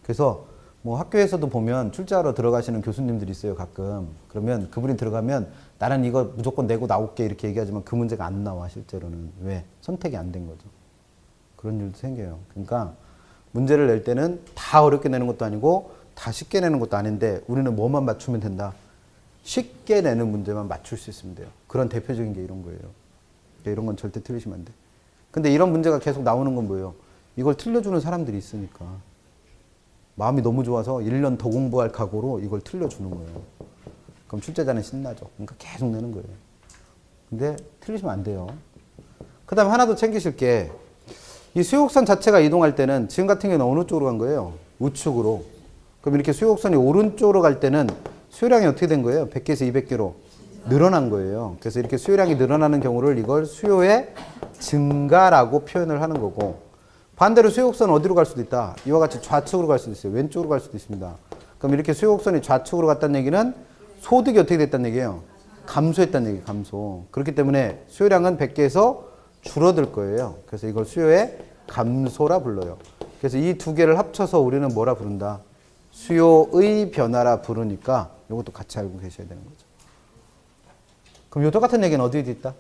그래서 뭐 학교에서도 보면 출제하러 들어가시는 교수님들이 있어요, 가끔. 그러면 그분이 들어가면 나는 이거 무조건 내고 나올게 이렇게 얘기하지만 그 문제가 안 나와, 실제로는. 왜? 선택이 안 된 거죠. 그런 일도 생겨요. 그러니까 문제를 낼 때는 다 어렵게 내는 것도 아니고 다 쉽게 내는 것도 아닌데 우리는 뭐만 맞추면 된다? 쉽게 내는 문제만 맞출 수 있으면 돼요. 그런 대표적인 게 이런 거예요. 이런 건 절대 틀리시면 안 돼. 근데 이런 문제가 계속 나오는 건 뭐예요? 이걸 틀려주는 사람들이 있으니까. 마음이 너무 좋아서 1년 더 공부할 각오로 이걸 틀려주는 거예요. 그럼 출제자는 신나죠. 그러니까 계속 내는 거예요. 근데 틀리시면 안 돼요. 그 다음에 하나 더 챙기실 게 이 수요곡선 자체가 이동할 때는 지금 같은 경우는 어느 쪽으로 간 거예요? 우측으로. 그럼 이렇게 수요곡선이 오른쪽으로 갈 때는 수요량이 어떻게 된 거예요? 100개에서 200개로 늘어난 거예요. 그래서 이렇게 수요량이 늘어나는 경우를 이걸 수요의 증가라고 표현을 하는 거고 반대로 수요곡선은 어디로 갈 수도 있다. 이와 같이 좌측으로 갈 수도 있어요. 왼쪽으로 갈 수도 있습니다. 그럼 이렇게 수요곡선이 좌측으로 갔다는 얘기는 소득이 어떻게 됐다는 얘기예요? 감소했다는 얘기예요. 감소. 그렇기 때문에 수요량은 100개에서 줄어들 거예요. 그래서 이걸 수요의 감소라 불러요. 그래서 이 두 개를 합쳐서 우리는 뭐라 부른다? 수요의 변화라 부르니까 이것도 같이 알고 계셔야 되는 거죠. 그럼 이 똑같은 얘기는 어디에 있다?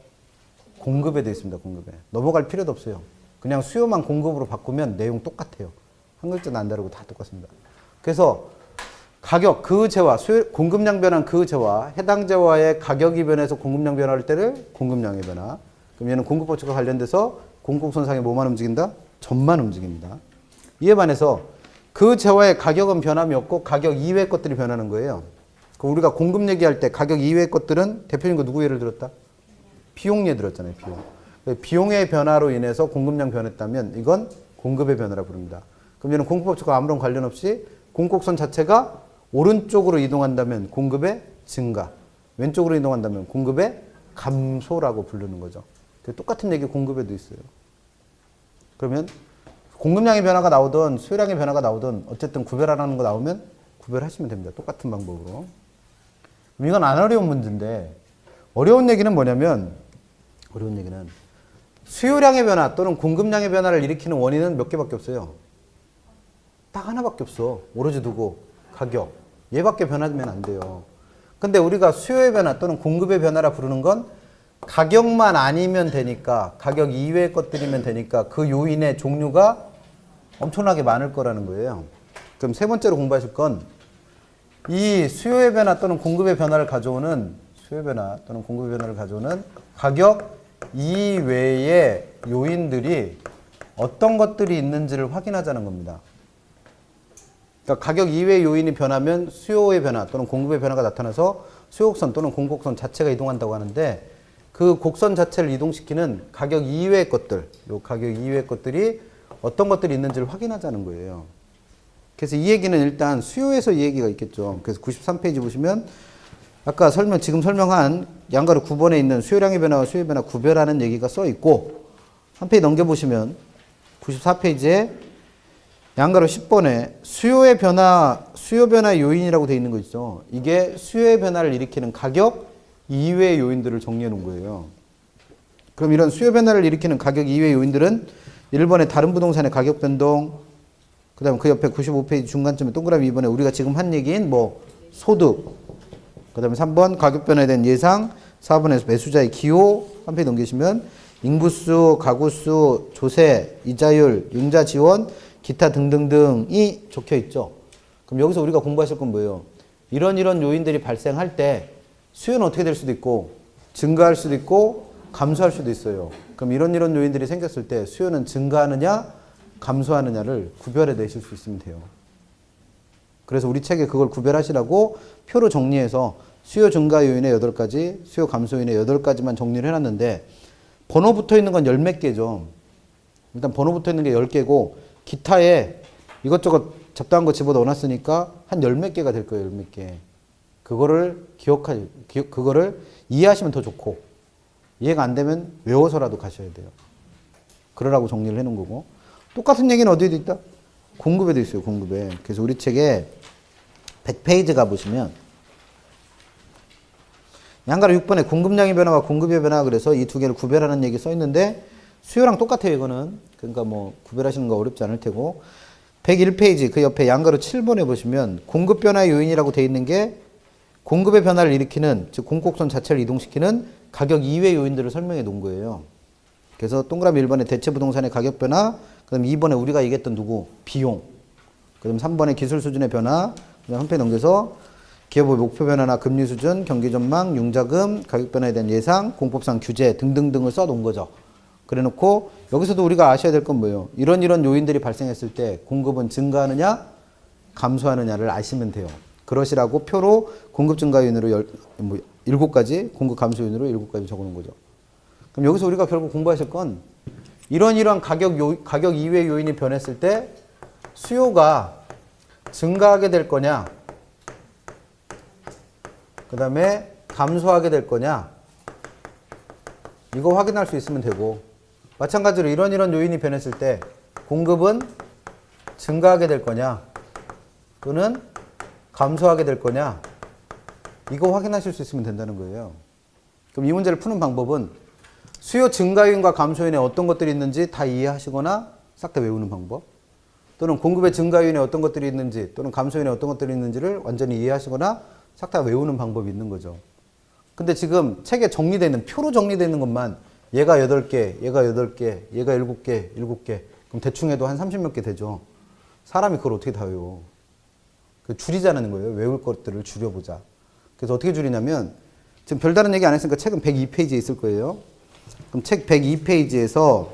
공급에 되어 있습니다. 공급에. 넘어갈 필요도 없어요. 그냥 수요만 공급으로 바꾸면 내용 똑같아요. 한 글자는 안 다르고 다 똑같습니다. 그래서 가격, 그 재화, 공급량 변화는 그 재화, 해당 재화의 가격이 변해서 공급량 변화할 때를 공급량의 변화. 그럼 얘는 공급법칙과 관련돼서 공급선상에 뭐만 움직인다? 점만 움직입니다. 이에 반해서 그 재화의 가격은 변함이 없고 가격 이외의 것들이 변하는 거예요. 그럼 우리가 공급 얘기할 때 가격 이외의 것들은 대표적인 거 누구 예를 들었다? 비용 예 들었잖아요. 비용. 비용의 변화로 인해서 공급량 변했다면 이건 공급의 변화라 부릅니다. 그럼 얘는 공급법칙과 아무런 관련 없이 공급선 자체가 오른쪽으로 이동한다면 공급의 증가, 왼쪽으로 이동한다면 공급의 감소라고 부르는 거죠. 똑같은 얘기 공급에도 있어요. 그러면 공급량의 변화가 나오든 수요량의 변화가 나오든 어쨌든 구별하라는 거 나오면 구별하시면 됩니다. 똑같은 방법으로. 이건 안 어려운 문제인데 어려운 얘기는 뭐냐면 수요량의 변화 또는 공급량의 변화를 일으키는 원인은 몇 개밖에 없어요. 딱 하나밖에 없어. 오로지 누구? 가격. 얘밖에 변하면 안 돼요. 근데 우리가 수요의 변화 또는 공급의 변화라 부르는 건 가격만 아니면 되니까, 가격 이외의 것들이면 되니까 그 요인의 종류가 엄청나게 많을 거라는 거예요. 그럼 세 번째로 공부하실 건 이 수요의 변화 또는 공급의 변화를 가져오는 가격 이외의 요인들이 어떤 것들이 있는지를 확인하자는 겁니다. 그러니까 가격 이외의 요인이 변하면 수요의 변화 또는 공급의 변화가 나타나서 수요곡선 또는 공급곡선 자체가 이동한다고 하는데 그 곡선 자체를 이동시키는 가격 이외의 것들, 요 가격 이외의 것들이 어떤 것들이 있는지를 확인하자는 거예요. 그래서 이 얘기는 일단 수요에서 이 얘기가 있겠죠. 그래서 93페이지 보시면 아까 지금 설명한 양가로 9번에 있는 수요량의 변화와 수요의 변화 구별하는 얘기가 써 있고 한 페이지 넘겨보시면 94페이지에 양가로 10번에 수요 변화 요인이라고 되어 있는 거 있죠. 이게 수요의 변화를 일으키는 가격 이외의 요인들을 정리해 놓은 거예요. 그럼 이런 수요 변화를 일으키는 가격 이외의 요인들은 1번에 다른 부동산의 가격 변동, 그 다음에 그 옆에 95페이지 중간쯤에 동그라미 2번에 우리가 지금 한 얘기인 소득, 그 다음에 3번 가격 변화에 대한 예상, 4번에서 매수자의 기호, 한 페이지 넘기시면 인구수, 가구수, 조세, 이자율, 융자 지원, 기타 등등등이 적혀 있죠. 그럼 여기서 우리가 공부하실 건 뭐예요? 이런 요인들이 발생할 때 수요는 어떻게 될 수도 있고 증가할 수도 있고 감소할 수도 있어요. 그럼 이런 요인들이 생겼을 때 수요는 증가하느냐 감소하느냐를 구별해 내실 수 있으면 돼요. 그래서 우리 책에 그걸 구별하시라고 표로 정리해서 수요 증가 요인의 8가지, 수요 감소 요인의 8가지만 정리를 해놨는데 번호 붙어 있는 건 10몇 개죠. 일단 번호 붙어 있는 게 10개고 기타에 이것저것 잡다한 거 집어 넣어놨으니까 한 10몇 개가 될 거예요. 10몇 개. 그거를 그거를 이해하시면 더 좋고 이해가 안 되면 외워서라도 가셔야 돼요. 그러라고 정리를 해놓은 거고 똑같은 얘기는 어디에도 있다? 공급에도 있어요. 공급에. 그래서 우리 책에 100페이지 가보시면 양가로 6번에 공급량의 변화와 공급의 변화 그래서 이 두 개를 구별하는 얘기 써 있는데 수요랑 똑같아요. 이거는. 그러니까 구별하시는 거 어렵지 않을 테고 101페이지 그 옆에 양가로 7번에 보시면 공급 변화 요인이라고 돼 있는 게 공급의 변화를 일으키는 즉 공곡선 자체를 이동시키는 가격 이외 요인들을 설명해 놓은 거예요. 그래서 동그라미 1번에 대체 부동산의 가격 변화, 그 다음에 2번에 우리가 얘기했던 비용, 그 다음에 3번에 기술 수준의 변화, 그 다음에 한 페이지 넘겨서 기업의 목표 변화나 금리 수준, 경기 전망, 융자금, 가격 변화에 대한 예상, 공법상 규제 등등등을 써 놓은 거죠. 그래 놓고 여기서도 우리가 아셔야 될 건 뭐예요? 이런 요인들이 발생했을 때 공급은 증가하느냐 감소하느냐를 아시면 돼요. 그러시라고 표로 공급 증가 요인으로 7가지, 공급 감소 요인으로 7가지 적어 놓은 거죠. 그럼 여기서 우리가 결국 공부하실 건 이런 가격 이외의 요인이 변했을 때 수요가 증가하게 될 거냐 그 다음에 감소하게 될 거냐 이거 확인할 수 있으면 되고 마찬가지로 이런 요인이 변했을 때 공급은 증가하게 될 거냐 또는 감소하게 될 거냐 이거 확인하실 수 있으면 된다는 거예요. 그럼 이 문제를 푸는 방법은 수요 증가 요인과 감소 요인에 어떤 것들이 있는지 다 이해하시거나 싹 다 외우는 방법, 또는 공급의 증가 요인에 어떤 것들이 있는지 또는 감소 요인에 어떤 것들이 있는지를 완전히 이해하시거나 싹 다 외우는 방법이 있는 거죠. 근데 지금 책에 정리되어 있는, 표로 정리되어 있는 것만 얘가 8개, 얘가 8개, 얘가 7개, 7개. 그럼 대충 해도 한 30몇 개 되죠. 사람이 그걸 어떻게 다 외워? 줄이자는 거예요. 외울 것들을 줄여보자. 그래서 어떻게 줄이냐면, 지금 별다른 얘기 안 했으니까 책은 102페이지에 있을 거예요. 그럼 책 102페이지에서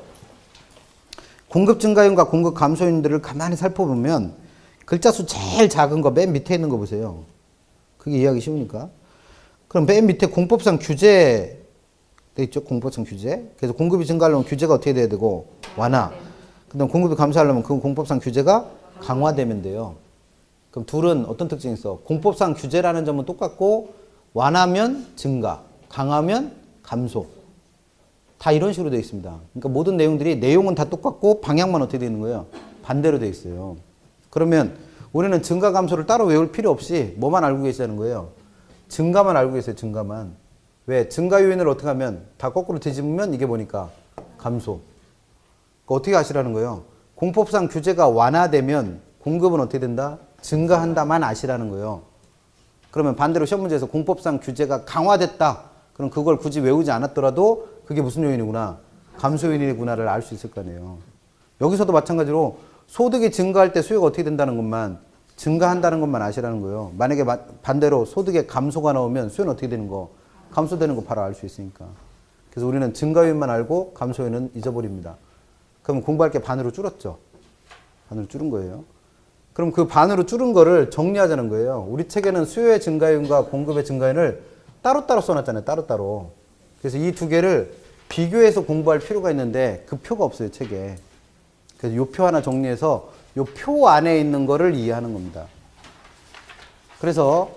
공급 증가율과 공급 감소율들을 가만히 살펴보면 글자 수 제일 작은 거 맨 밑에 있는 거 보세요. 그게 이해하기 쉬우니까. 그럼 맨 밑에 공법상 규제 돼 있죠. 공법상 규제. 그래서 공급이 증가하려면 규제가 어떻게 돼야 되고 완화. 그다음 공급이 감소하려면 그 공법상 규제가 강화되면 돼요. 그럼 둘은 어떤 특징이 있어? 공법상 규제라는 점은 똑같고 완화면 증가, 강하면 감소. 다 이런 식으로 되어 있습니다. 그러니까 모든 내용들이 내용은 다 똑같고 방향만 어떻게 되어 있는 거예요? 반대로 되어 있어요. 그러면 우리는 증가 감소를 따로 외울 필요 없이 뭐만 알고 계시다는 거예요? 증가만 알고 계세요. 증가만. 왜? 증가 요인을 어떻게 하면 다 거꾸로 뒤집으면 이게 뭐니까? 감소. 어떻게 아시라는 거예요? 공법상 규제가 완화되면 공급은 어떻게 된다? 증가한다만 아시라는 거예요. 그러면 반대로 시험 문제에서 공법상 규제가 강화됐다. 그럼 그걸 굳이 외우지 않았더라도 그게 무슨 요인이구나? 감소 요인이구나를 알 수 있을 거 아니에요. 여기서도 마찬가지로 소득이 증가할 때 수요가 어떻게 된다는 것만, 증가한다는 것만 아시라는 거예요. 만약에 반대로 소득에 감소가 나오면 수요는 어떻게 되는 거? 감소되는 거 바로 알 수 있으니까. 그래서 우리는 증가 요인만 알고 감소 요인은 잊어버립니다. 그럼 공부할 게 반으로 줄었죠. 반으로 줄은 거예요. 그럼 그 반으로 줄은 거를 정리하자는 거예요. 우리 책에는 수요의 증가 요인과 공급의 증가 요인을 따로따로 써놨잖아요. 따로따로. 그래서 이 두 개를 비교해서 공부할 필요가 있는데 그 표가 없어요. 책에. 그래서 이 표 하나 정리해서 이 표 안에 있는 거를 이해하는 겁니다. 그래서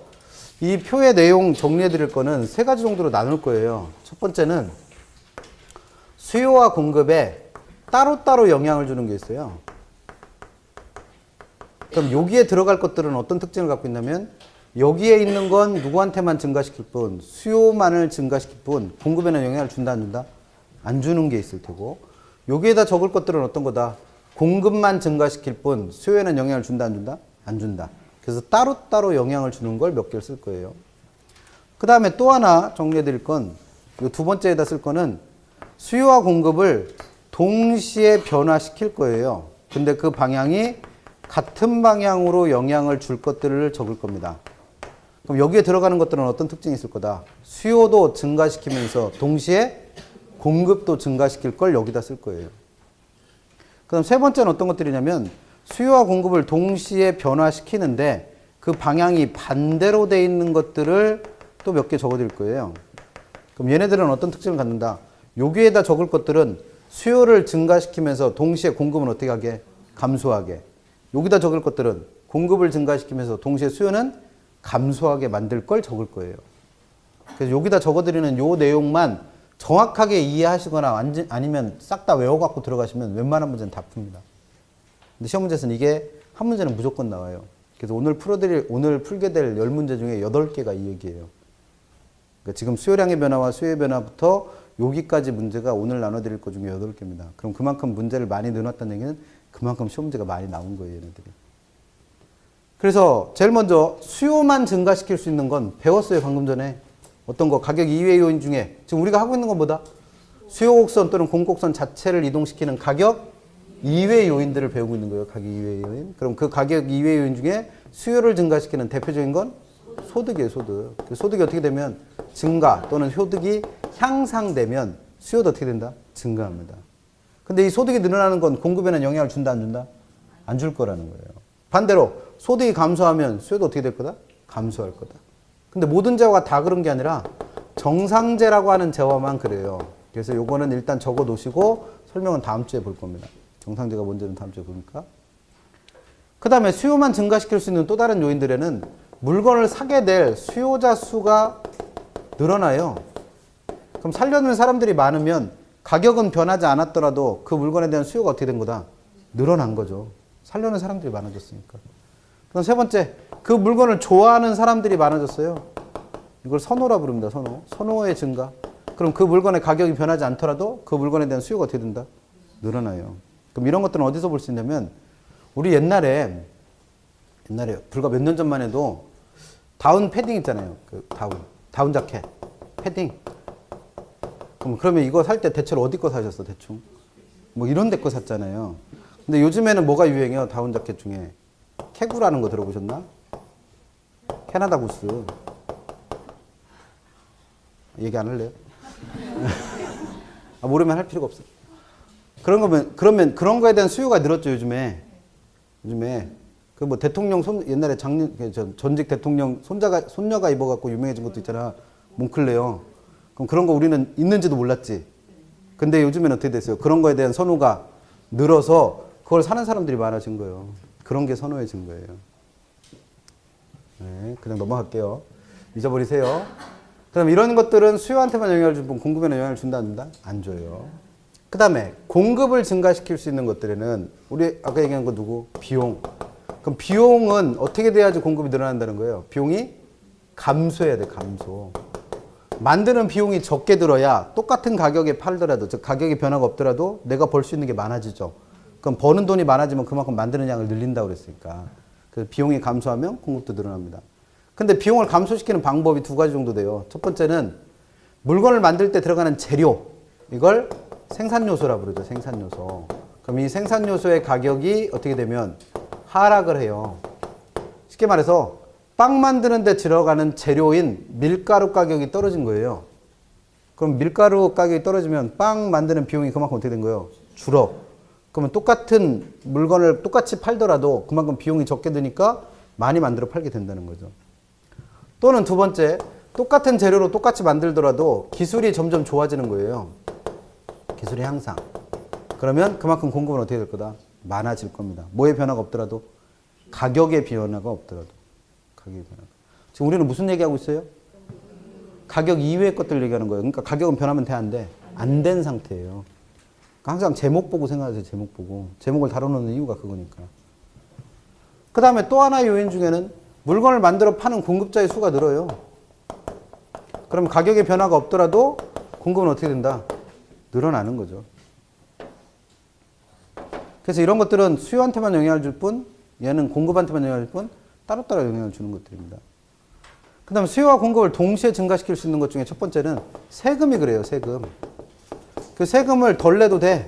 이 표의 내용 정리해 드릴 거는 세 가지 정도로 나눌 거예요. 첫 번째는 수요와 공급에 따로따로 영향을 주는 게 있어요. 그럼 여기에 들어갈 것들은 어떤 특징을 갖고 있냐면 여기에 있는 건 누구한테만 증가시킬 뿐, 수요만을 증가시킬 뿐, 공급에는 영향을 준다, 안 준다? 안 주는 게 있을 테고, 여기에다 적을 것들은 어떤 거다? 공급만 증가시킬 뿐, 수요에는 영향을 준다, 안 준다? 안 준다. 그래서 따로따로 영향을 주는 걸 몇 개를 쓸 거예요. 그 다음에 또 하나 정리해 드릴 건, 이 두 번째에다 쓸 거는 수요와 공급을 동시에 변화시킬 거예요. 근데 그 방향이 같은 방향으로 영향을 줄 것들을 적을 겁니다. 그럼 여기에 들어가는 것들은 어떤 특징이 있을 거다? 수요도 증가시키면서 동시에 공급도 증가시킬 걸 여기다 쓸 거예요. 그다음 세 번째는 어떤 것들이냐면 수요와 공급을 동시에 변화시키는데 그 방향이 반대로 돼 있는 것들을 또 몇 개 적어드릴 거예요. 그럼 얘네들은 어떤 특징을 갖는다? 여기에다 적을 것들은 수요를 증가시키면서 동시에 공급은 어떻게 하게? 감소하게. 여기다 적을 것들은 공급을 증가시키면서 동시에 수요는 감소하게 만들 걸 적을 거예요. 그래서 여기다 적어드리는 요 내용만 정확하게 이해하시거나 아니면 싹 다 외워갖고 들어가시면 웬만한 문제는 다 풉니다. 근데 시험 문제에서는 이게 한 문제는 무조건 나와요. 그래서 오늘 풀게 될 10문제 중에 8개가 이 얘기예요. 그러니까 지금 수요량의 변화와 수요의 변화부터 여기까지 문제가 오늘 나눠드릴 것 중에 8개입니다. 그럼 그만큼 문제를 많이 넣어놨다는 얘기는 그만큼 시험 문제가 많이 나온 거예요, 얘네들이. 그래서 제일 먼저 수요만 증가시킬 수 있는 건 배웠어요, 방금 전에. 어떤 거? 가격 이외의 요인 중에. 지금 우리가 하고 있는 건 뭐다? 수요 곡선 또는 공곡선 자체를 이동시키는 가격 이외의 요인들을 배우고 있는 거예요, 가격 이외의 요인. 그럼 그 가격 이외의 요인 중에 수요를 증가시키는 대표적인 건 소득이에요, 소득. 소득이 어떻게 되면 증가 또는 소득이 향상되면 수요도 어떻게 된다? 증가합니다. 근데 이 소득이 늘어나는 건 공급에는 영향을 준다, 안 준다? 안 줄 거라는 거예요. 반대로 소득이 감소하면 수요도 어떻게 될 거다? 감소할 거다. 근데 모든 재화가 다 그런 게 아니라 정상재라고 하는 재화만 그래요. 그래서 요거는 일단 적어 놓으시고 설명은 다음 주에 볼 겁니다. 정상재가 뭔지는 다음 주에 보니까. 그 다음에 수요만 증가시킬 수 있는 또 다른 요인들에는 물건을 사게 될 수요자 수가 늘어나요. 그럼 살려는 사람들이 많으면 가격은 변하지 않았더라도 그 물건에 대한 수요가 어떻게 된 거다? 늘어난 거죠. 살려는 사람들이 많아졌으니까. 그럼 세 번째, 그 물건을 좋아하는 사람들이 많아졌어요. 이걸 선호라 부릅니다. 선호. 선호의 증가. 그럼 그 물건의 가격이 변하지 않더라도 그 물건에 대한 수요가 어떻게 된다? 늘어나요. 그럼 이런 것들은 어디서 볼 수 있냐면 우리 옛날에 불과 몇 년 전만 해도 다운 패딩 있잖아요. 그 다운 자켓, 패딩. 그러면 이거 살 때 대체로 어디 거 사셨어, 대충? 뭐 이런 데 거 샀잖아요. 근데 요즘에는 뭐가 유행해요, 다운 자켓 중에? 캐구라는 거 들어보셨나? 캐나다 구스. 얘기 안 할래요? 모르면 할 필요가 없어. 그러면 그런 거에 대한 수요가 늘었죠, 요즘에. 그 뭐 대통령 옛날에 전직 대통령 손녀가 입어갖고 유명해진 것도 있잖아. 몽클레어. 그럼 그런 거 우리는 있는지도 몰랐지. 근데 요즘에는 어떻게 됐어요? 그런 거에 대한 선호가 늘어서 그걸 사는 사람들이 많아진 거예요. 그런 게 선호해진 거예요. 네, 그냥 넘어갈게요. 잊어버리세요. 그럼 이런 것들은 수요한테만 영향을 주고 공급에는 영향을 준다 안 준다? 안 줘요. 그 다음에 공급을 증가시킬 수 있는 것들에는 우리 아까 얘기한 거 누구? 비용. 그럼 비용은 어떻게 돼야지 공급이 늘어난다는 거예요? 비용이 감소해야 돼, 감소. 만드는 비용이 적게 들어야 똑같은 가격에 팔더라도, 즉 가격의 변화가 없더라도 내가 벌 수 있는 게 많아지죠. 그럼 버는 돈이 많아지면 그만큼 만드는 양을 늘린다고 그랬으니까. 그래서 비용이 감소하면 공급도 늘어납니다. 근데 비용을 감소시키는 방법이 두 가지 정도 돼요. 첫 번째는 물건을 만들 때 들어가는 재료. 이걸 생산요소라 부르죠. 생산요소. 그럼 이 생산요소의 가격이 어떻게 되면 하락을 해요. 쉽게 말해서 빵 만드는 데 들어가는 재료인 밀가루 가격이 떨어진 거예요. 그럼 밀가루 가격이 떨어지면 빵 만드는 비용이 그만큼 어떻게 된 거예요? 줄어. 그러면 똑같은 물건을 똑같이 팔더라도 그만큼 비용이 적게 드니까 많이 만들어 팔게 된다는 거죠. 또는 두 번째, 똑같은 재료로 똑같이 만들더라도 기술이 점점 좋아지는 거예요. 기술이 향상. 그러면 그만큼 공급은 어떻게 될 거다? 많아질 겁니다. 뭐의 변화가 없더라도? 가격의 변화가 없더라도. 가격의 변화가. 지금 우리는 무슨 얘기하고 있어요? 가격 이외의 것들 얘기하는 거예요. 그러니까 가격은 변하면 돼, 안 돼? 안 된 상태예요. 그러니까 항상 제목 보고 생각하세요. 제목 보고. 제목을 다뤄놓는 이유가 그거니까. 그 다음에 또 하나의 요인 중에는 물건을 만들어 파는 공급자의 수가 늘어요. 그럼 가격의 변화가 없더라도 공급은 어떻게 된다? 늘어나는 거죠. 그래서 이런 것들은 수요한테만 영향을 줄 뿐, 얘는 공급한테만 영향을 줄 뿐, 따로따로 영향을 주는 것들입니다. 그 다음에 수요와 공급을 동시에 증가시킬 수 있는 것 중에 첫 번째는 세금이 그래요, 세금. 그 세금을 덜 내도 돼.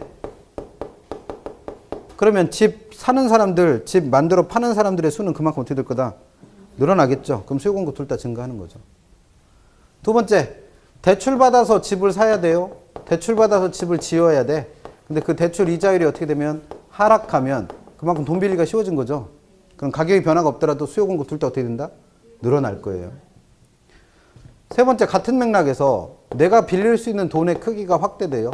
그러면 집 사는 사람들, 집 만들어 파는 사람들의 수는 그만큼 어떻게 될 거다? 늘어나겠죠. 그럼 수요 공급 둘 다 증가하는 거죠. 두 번째, 대출받아서 집을 사야 돼요. 대출받아서 집을 지어야 돼. 근데 그 대출 이자율이 어떻게 되면 하락하면 그만큼 돈 빌리기가 쉬워진 거죠. 그럼 가격의 변화가 없더라도 수요 공급 둘 다 어떻게 된다? 늘어날 거예요. 세 번째, 같은 맥락에서 내가 빌릴 수 있는 돈의 크기가 확대돼요.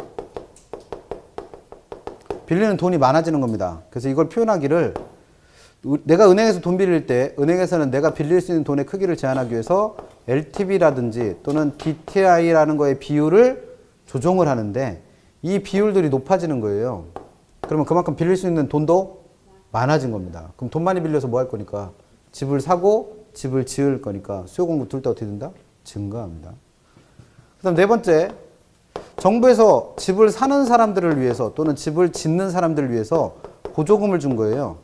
빌리는 돈이 많아지는 겁니다. 그래서 이걸 표현하기를 내가 은행에서 돈 빌릴 때 은행에서는 내가 빌릴 수 있는 돈의 크기를 제한하기 위해서 LTV라든지 또는 DTI라는 거의 비율을 조정을 하는데 이 비율들이 높아지는 거예요. 그러면 그만큼 빌릴 수 있는 돈도 많아진 겁니다. 그럼 돈 많이 빌려서 뭐 할 거니까? 집을 사고 집을 지을 거니까 수요 공급 둘 다 어떻게 된다? 증가합니다. 그 다음 네 번째, 정부에서 집을 사는 사람들을 위해서 또는 집을 짓는 사람들을 위해서 보조금을 준 거예요.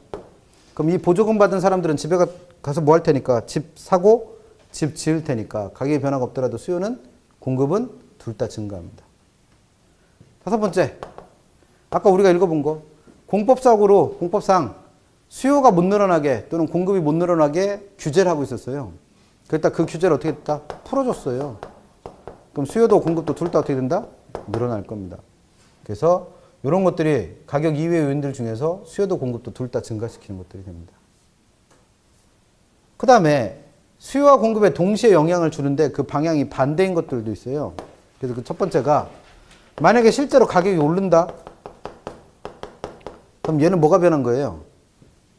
그럼 이 보조금 받은 사람들은 집에 가서 뭐 할 테니까 집 사고 집 지을 테니까 가격의 변화가 없더라도 수요는 공급은 둘 다 증가합니다. 다섯 번째, 아까 우리가 읽어본 거 공법상 수요가 못 늘어나게 또는 공급이 못 늘어나게 규제를 하고 있었어요. 그랬다 그 규제를 어떻게 했다? 풀어줬어요. 그럼 수요도 공급도 둘 다 어떻게 된다? 늘어날 겁니다. 그래서 이런 것들이 가격 이외의 요인들 중에서 수요도 공급도 둘 다 증가시키는 것들이 됩니다. 그 다음에 수요와 공급에 동시에 영향을 주는데 그 방향이 반대인 것들도 있어요. 그래서 그 첫 번째가 만약에 실제로 가격이 오른다? 그럼 얘는 뭐가 변한 거예요?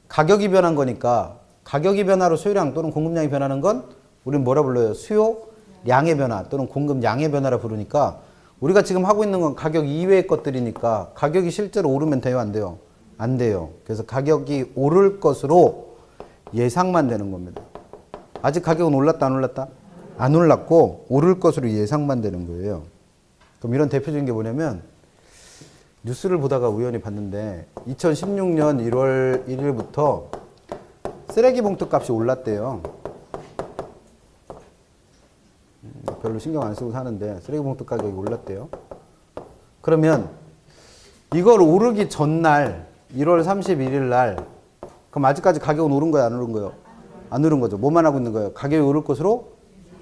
가격이 변한 거니까 가격이 변화로 수요량 또는 공급량이 변하는 건 우리는 뭐라 불러요? 수요량의 변화 또는 공급량의 변화라 부르니까 우리가 지금 하고 있는 건 가격 이외의 것들이니까 가격이 실제로 오르면 돼요? 안 돼요? 안 돼요. 그래서 가격이 오를 것으로 예상만 되는 겁니다. 아직 가격은 올랐다 안 올랐다? 안 올랐고 오를 것으로 예상만 되는 거예요. 그럼 이런 대표적인 게 뭐냐면 뉴스를 보다가 우연히 봤는데 2016년 1월 1일부터 쓰레기 봉투 값이 올랐대요. 별로 신경 안 쓰고 사는데 쓰레기 봉투 가격이 올랐대요. 그러면 이걸 오르기 전날 1월 31일 날 그럼 아직까지 가격은 오른 거예요? 안 오른 거예요? 안 오른 거죠. 뭐만 하고 있는 거예요? 가격이 오를 것으로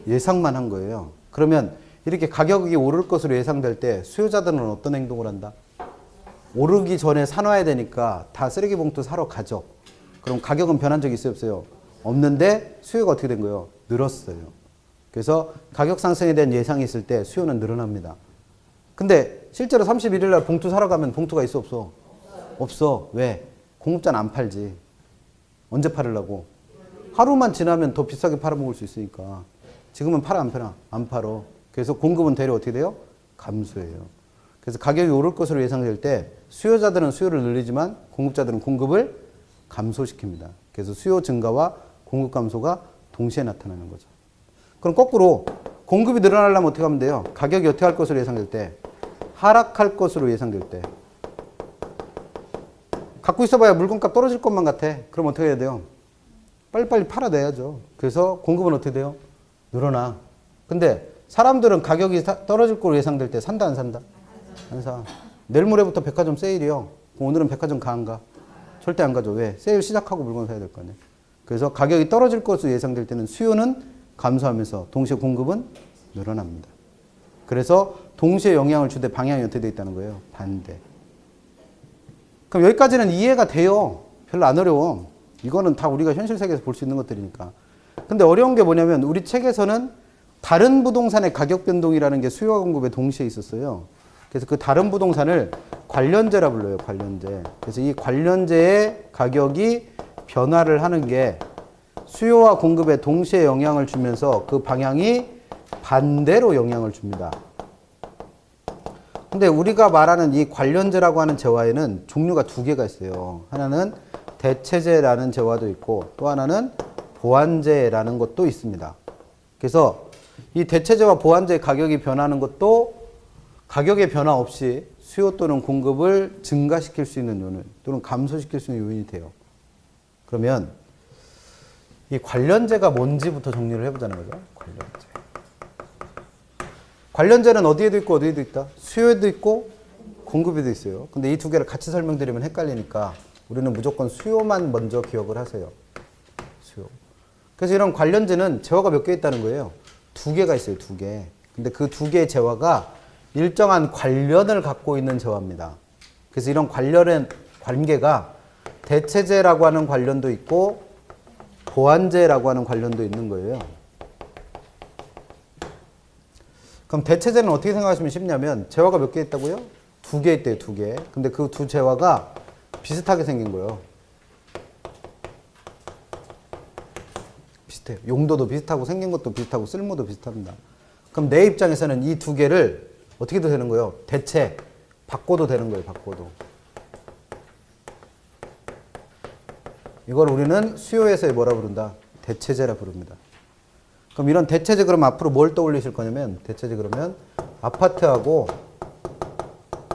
예상만 한 거예요. 그러면 이렇게 가격이 오를 것으로 예상될 때 수요자들은 어떤 행동을 한다? 오르기 전에 사놔야 되니까 다 쓰레기 봉투 사러 가죠. 그럼 가격은 변한 적이 있어요? 없어요? 없는데 수요가 어떻게 된 거예요? 늘었어요. 그래서 가격 상승에 대한 예상이 있을 때 수요는 늘어납니다. 근데 실제로 31일 날 봉투 사러 가면 봉투가 있어? 없어? 없어. 왜? 공급자는 안 팔지. 언제 팔으려고? 하루만 지나면 더 비싸게 팔아먹을 수 있으니까. 지금은 팔아 안 팔아? 안 팔어. 그래서 공급은 되려 어떻게 돼요? 감소해요. 그래서 가격이 오를 것으로 예상될 때 수요자들은 수요를 늘리지만 공급자들은 공급을 감소시킵니다. 그래서 수요 증가와 공급 감소가 동시에 나타나는 거죠. 그럼 거꾸로 공급이 늘어나려면 어떻게 하면 돼요? 가격이 어떻게 할 것으로 예상될 때? 하락할 것으로 예상될 때. 갖고 있어봐야 물건값 떨어질 것만 같아. 그럼 어떻게 해야 돼요? 빨리빨리 팔아내야죠. 그래서 공급은 어떻게 돼요? 늘어나. 근데 사람들은 가격이 떨어질 거로 예상될 때 산다 안 산다? 안 사. 내일 모레부터 백화점 세일이요. 그럼 오늘은 백화점 가 안 가? 절대 안 가죠. 왜? 세일 시작하고 물건 사야 될 거 아니에요. 그래서 가격이 떨어질 것으로 예상될 때는 수요는 감소하면서 동시에 공급은 늘어납니다. 그래서 동시에 영향을 주되 방향이 어떻게 되어 있다는 거예요? 반대. 그럼 여기까지는 이해가 돼요. 별로 안 어려워. 이거는 다 우리가 현실 세계에서 볼 수 있는 것들이니까. 근데 어려운 게 뭐냐면 우리 책에서는 다른 부동산의 가격 변동이라는 게 수요와 공급에 동시에 있었어요. 그래서 그 다른 부동산을 관련재라 불러요. 관련재. 그래서 이 관련재의 가격이 변화를 하는 게 수요와 공급에 동시에 영향을 주면서 그 방향이 반대로 영향을 줍니다. 근데 우리가 말하는 이 관련재라고 하는 재화에는 종류가 두 개가 있어요. 하나는 대체재라는 재화도 있고 또 하나는 보완재라는 것도 있습니다. 그래서 이 대체재와 보완재의 가격이 변하는 것도 가격의 변화 없이 수요 또는 공급을 증가시킬 수 있는 요인 또는 감소시킬 수 있는 요인이 돼요. 그러면 이 관련재가 뭔지부터 정리를 해보자는 거죠. 관련재. 관련재는 어디에도 있고 어디에도 있다? 수요에도 있고 공급에도 있어요. 근데 이 두 개를 같이 설명드리면 헷갈리니까 우리는 무조건 수요만 먼저 기억을 하세요. 수요. 그래서 이런 관련재는 재화가 몇 개 있다는 거예요. 두 개가 있어요. 두 개. 근데 그 두 개의 재화가 일정한 관련을 갖고 있는 재화입니다. 그래서 이런 관련의 관계가 대체재라고 하는 관련도 있고 보완재라고 하는 관련도 있는 거예요. 그럼 대체재는 어떻게 생각하시면 쉽냐면 재화가 몇 개 있다고요? 두 개 있대요. 두 개. 근데 그 두 재화가 비슷하게 생긴 거예요. 비슷해요. 용도도 비슷하고 생긴 것도 비슷하고 쓸모도 비슷합니다. 그럼 내 입장에서는 이 두 개를 어떻게 도 되는 거예요? 대체 바꿔도 되는 거예요. 바꿔도. 이걸 우리는 수요에서의 뭐라 부른다? 대체재라 부릅니다. 그럼 이런 대체재 그럼 앞으로 뭘 떠올리실 거냐면 대체재 그러면 아파트하고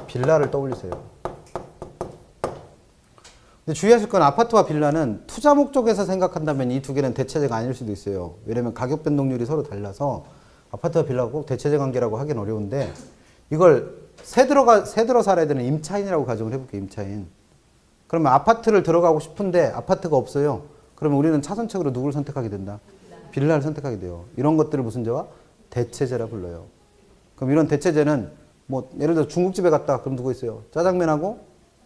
빌라를 떠올리세요. 근데 주의하실 건 아파트와 빌라는 투자 목적에서 생각한다면 이 두 개는 대체재가 아닐 수도 있어요. 왜냐면 가격 변동률이 서로 달라서 아파트와 빌라가 꼭 대체재 관계라고 하긴 어려운데 이걸 새 들어 살아야 되는 임차인이라고 가정을 해볼게요. 임차인. 그러면 아파트를 들어가고 싶은데 아파트가 없어요. 그러면 우리는 차선책으로 누구를 선택하게 된다? 빌라를 선택하게 돼요. 이런 것들을 무슨 재화? 대체재라 불러요. 그럼 이런 대체재는 뭐 예를 들어 중국집에 갔다 그럼 누구 있어요? 짜장면하고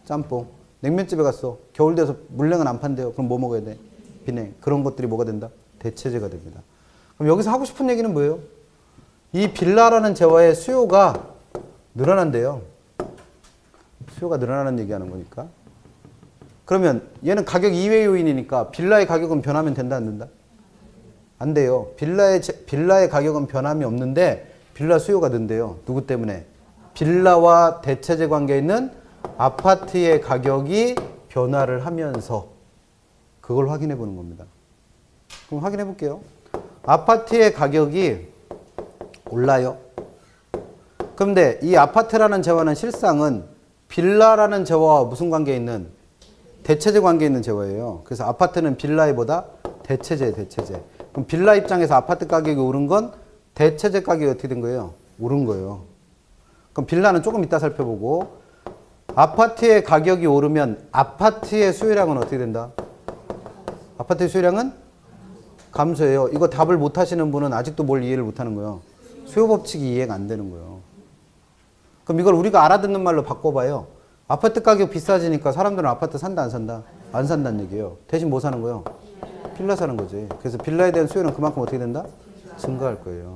짬뽕. 냉면집에 갔어. 겨울 돼서 물냉은 안 판대요. 그럼 뭐 먹어야 돼? 비냉. 그런 것들이 뭐가 된다? 대체재가 됩니다. 그럼 여기서 하고 싶은 얘기는 뭐예요? 이 빌라라는 재화의 수요가 늘어난대요. 수요가 늘어나는 얘기하는 거니까. 그러면 얘는 가격 이외 요인이니까 빌라의 가격은 변하면 된다 안 된다? 안 돼요. 빌라의 가격은 변함이 없는데 빌라 수요가 는데요. 누구 때문에? 빌라와 대체재 관계에 있는 아파트의 가격이 변화를 하면서 그걸 확인해 보는 겁니다. 그럼 확인해 볼게요. 아파트의 가격이 올라요. 그런데 이 아파트라는 재화는 실상은 빌라라는 재화와 무슨 관계에 있는? 대체재 관계에 있는 재화예요. 그래서 아파트는 빌라에 보다 대체재. 그럼 빌라 입장에서 아파트 가격이 오른 건 대체재 가격이 어떻게 된 거예요? 오른 거예요. 그럼 빌라는 조금 이따 살펴보고, 아파트의 가격이 오르면 아파트의 수요량은 어떻게 된다? 아파트의 수요량은 감소해요. 이거 답을 못 하시는 분은 아직도 뭘 이해를 못 하는 거예요? 수요 법칙이 이해가 안 되는 거예요. 그럼 이걸 우리가 알아듣는 말로 바꿔봐요. 아파트 가격 비싸지니까 사람들은 아파트 산다 안 산다? 안 산다는 얘기예요. 대신 뭐 사는 거예요? 빌라 사는 거지. 그래서 빌라에 대한 수요는 그만큼 어떻게 된다? 증가할 거예요.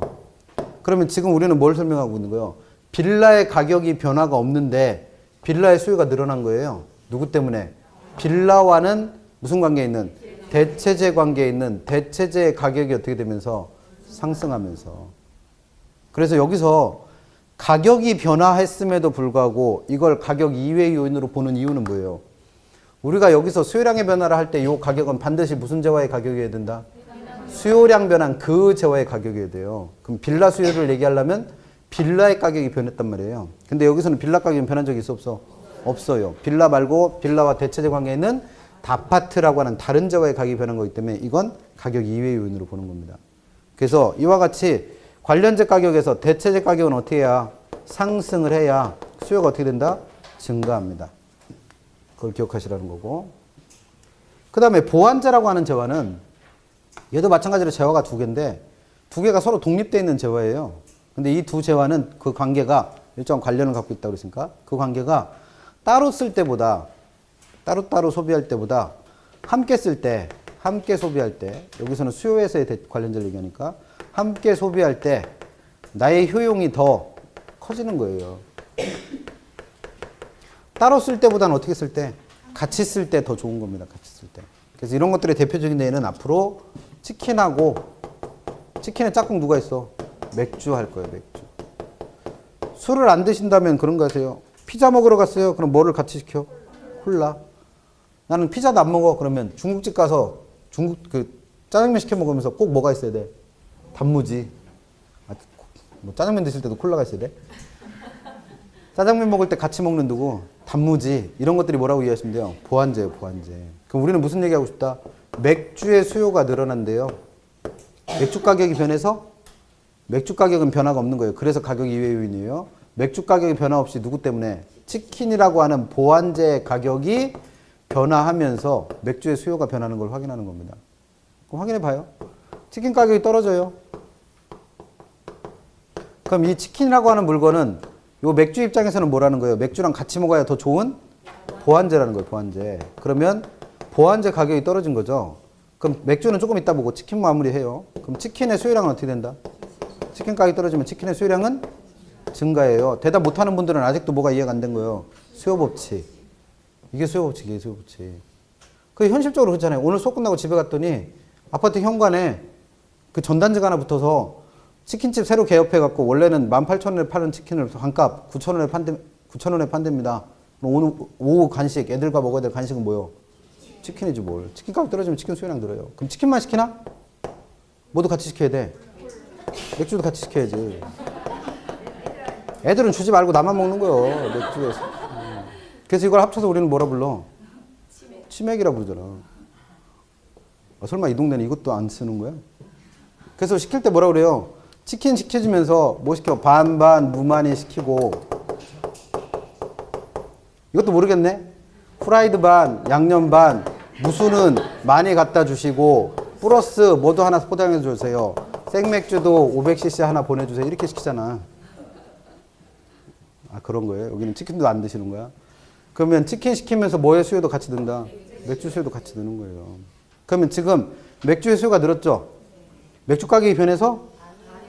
그러면 지금 우리는 뭘 설명하고 있는 거예요? 빌라의 가격이 변화가 없는데 빌라의 수요가 늘어난 거예요. 누구 때문에? 빌라와는 무슨 관계에 있는? 대체재 관계에 있는 대체재의 가격이 어떻게 되면서? 상승하면서. 그래서 여기서 가격이 변화했음에도 불구하고 이걸 가격 이외의 요인으로 보는 이유는 뭐예요? 우리가 여기서 수요량의 변화를 할 때 이 가격은 반드시 무슨 재화의 가격이어야 된다? 수요량 변한 그 재화의 가격이어야 돼요. 그럼 빌라 수요를 얘기하려면 빌라의 가격이 변했단 말이에요. 근데 여기서는 빌라 가격이 변한 적이 있어 없어? 없어요. 빌라 말고 빌라와 대체재 관계에 있는 아파트라고 하는 다른 재화의 가격이 변한 거기 때문에 이건 가격 이외의 요인으로 보는 겁니다. 그래서 이와 같이 관련재 가격에서 대체재 가격은 어떻게 해야? 상승을 해야 수요가 어떻게 된다? 증가합니다. 그걸 기억하시라는 거고. 그 다음에 보완재라고 하는 재화는 얘도 마찬가지로 재화가 두 개인데 두 개가 서로 독립되어 있는 재화예요. 근데 이 두 재화는 그 관계가 일정한 관련을 갖고 있다고 그랬으니까 그 관계가 따로 쓸 때보다 따로따로 소비할 때보다 함께 쓸 때, 함께 소비할 때, 여기서는 수요에서의 관련자를 얘기하니까 함께 소비할 때 나의 효용이 더 커지는 거예요. 따로 쓸 때보다는 어떻게 쓸 때? 같이 쓸 때 더 좋은 겁니다. 같이 쓸 때. 그래서 이런 것들의 대표적인 예는 앞으로 치킨하고, 치킨의 짝꿍 누가 있어? 맥주 할 거예요, 맥주. 술을 안 드신다면 그런 거 하세요. 피자 먹으러 갔어요. 그럼 뭐를 같이 시켜? 콜라. 나는 피자도 안 먹어. 그러면 중국집 가서 중국 짜장면 시켜 먹으면서 꼭 뭐가 있어야 돼? 단무지. 뭐 짜장면 드실 때도 콜라가 있어야 돼? 짜장면 먹을 때 같이 먹는 누구? 단무지. 이런 것들이 뭐라고 이해하시면 돼요? 보완제예요, 보완제. 그럼 우리는 무슨 얘기하고 싶다? 맥주의 수요가 늘어난대요. 맥주 가격이 변해서 맥주 가격은 변화가 없는 거예요. 그래서 가격 이외 요인이에요. 맥주 가격이 변화 없이 누구 때문에? 치킨이라고 하는 보완제 가격이 변화하면서 맥주의 수요가 변하는 걸 확인하는 겁니다. 그럼 확인해 봐요. 치킨 가격이 떨어져요. 그럼 이 치킨이라고 하는 물건은 요 맥주 입장에서는 뭐라는 거예요? 맥주랑 같이 먹어야 더 좋은 보완제라는 거예요. 보완제. 그러면 보완제 가격이 떨어진 거죠. 그럼 맥주는 조금 이따 보고 치킨 마무리해요. 그럼 치킨의 수요량은 어떻게 된다? 치킨 가격이 떨어지면 치킨의 수요량은 증가해요. 대답 못하는 분들은 아직도 뭐가 이해가 안 된 거예요? 수요 법칙. 이게 수요 법칙이에요. 수요 법칙. 그 현실적으로 그렇잖아요. 오늘 수업 끝나고 집에 갔더니 아파트 현관에 그 전단지가 하나 붙어서 치킨집 새로 개업해갖고 원래는 18,000원에 파는 치킨을 반값 9,000원에 판답니다. 오늘 오후 간식, 애들과 먹어야 될 간식은 뭐요? 치킨이지 뭘. 치킨 가격 떨어지면 치킨 수요량 늘어요. 그럼 치킨만 시키나? 모두 같이 시켜야 돼. 맥주도 같이 시켜야지. 애들은 주지 말고 나만 먹는 거요. 맥주에서. 그래서 이걸 합쳐서 우리는 뭐라 불러? 치맥이라 부르잖아. 설마 이 동네는 이것도 안 쓰는 거야? 그래서 시킬 때 뭐라 그래요? 치킨 시켜주면서 뭐 시켜? 반반 무만이 시키고 이것도 모르겠네? 프라이드 반, 양념 반, 무수는 많이 갖다 주시고 플러스 뭐도 하나 포장해 주세요. 생맥주도 500cc 하나 보내주세요. 이렇게 시키잖아. 아 그런 거예요? 여기는 치킨도 안 드시는 거야? 그러면 치킨 시키면서 뭐의 수요도 같이 든다? 맥주 수요도 같이 드는 거예요. 그러면 지금 맥주의 수요가 늘었죠? 맥주 가격이 변해서?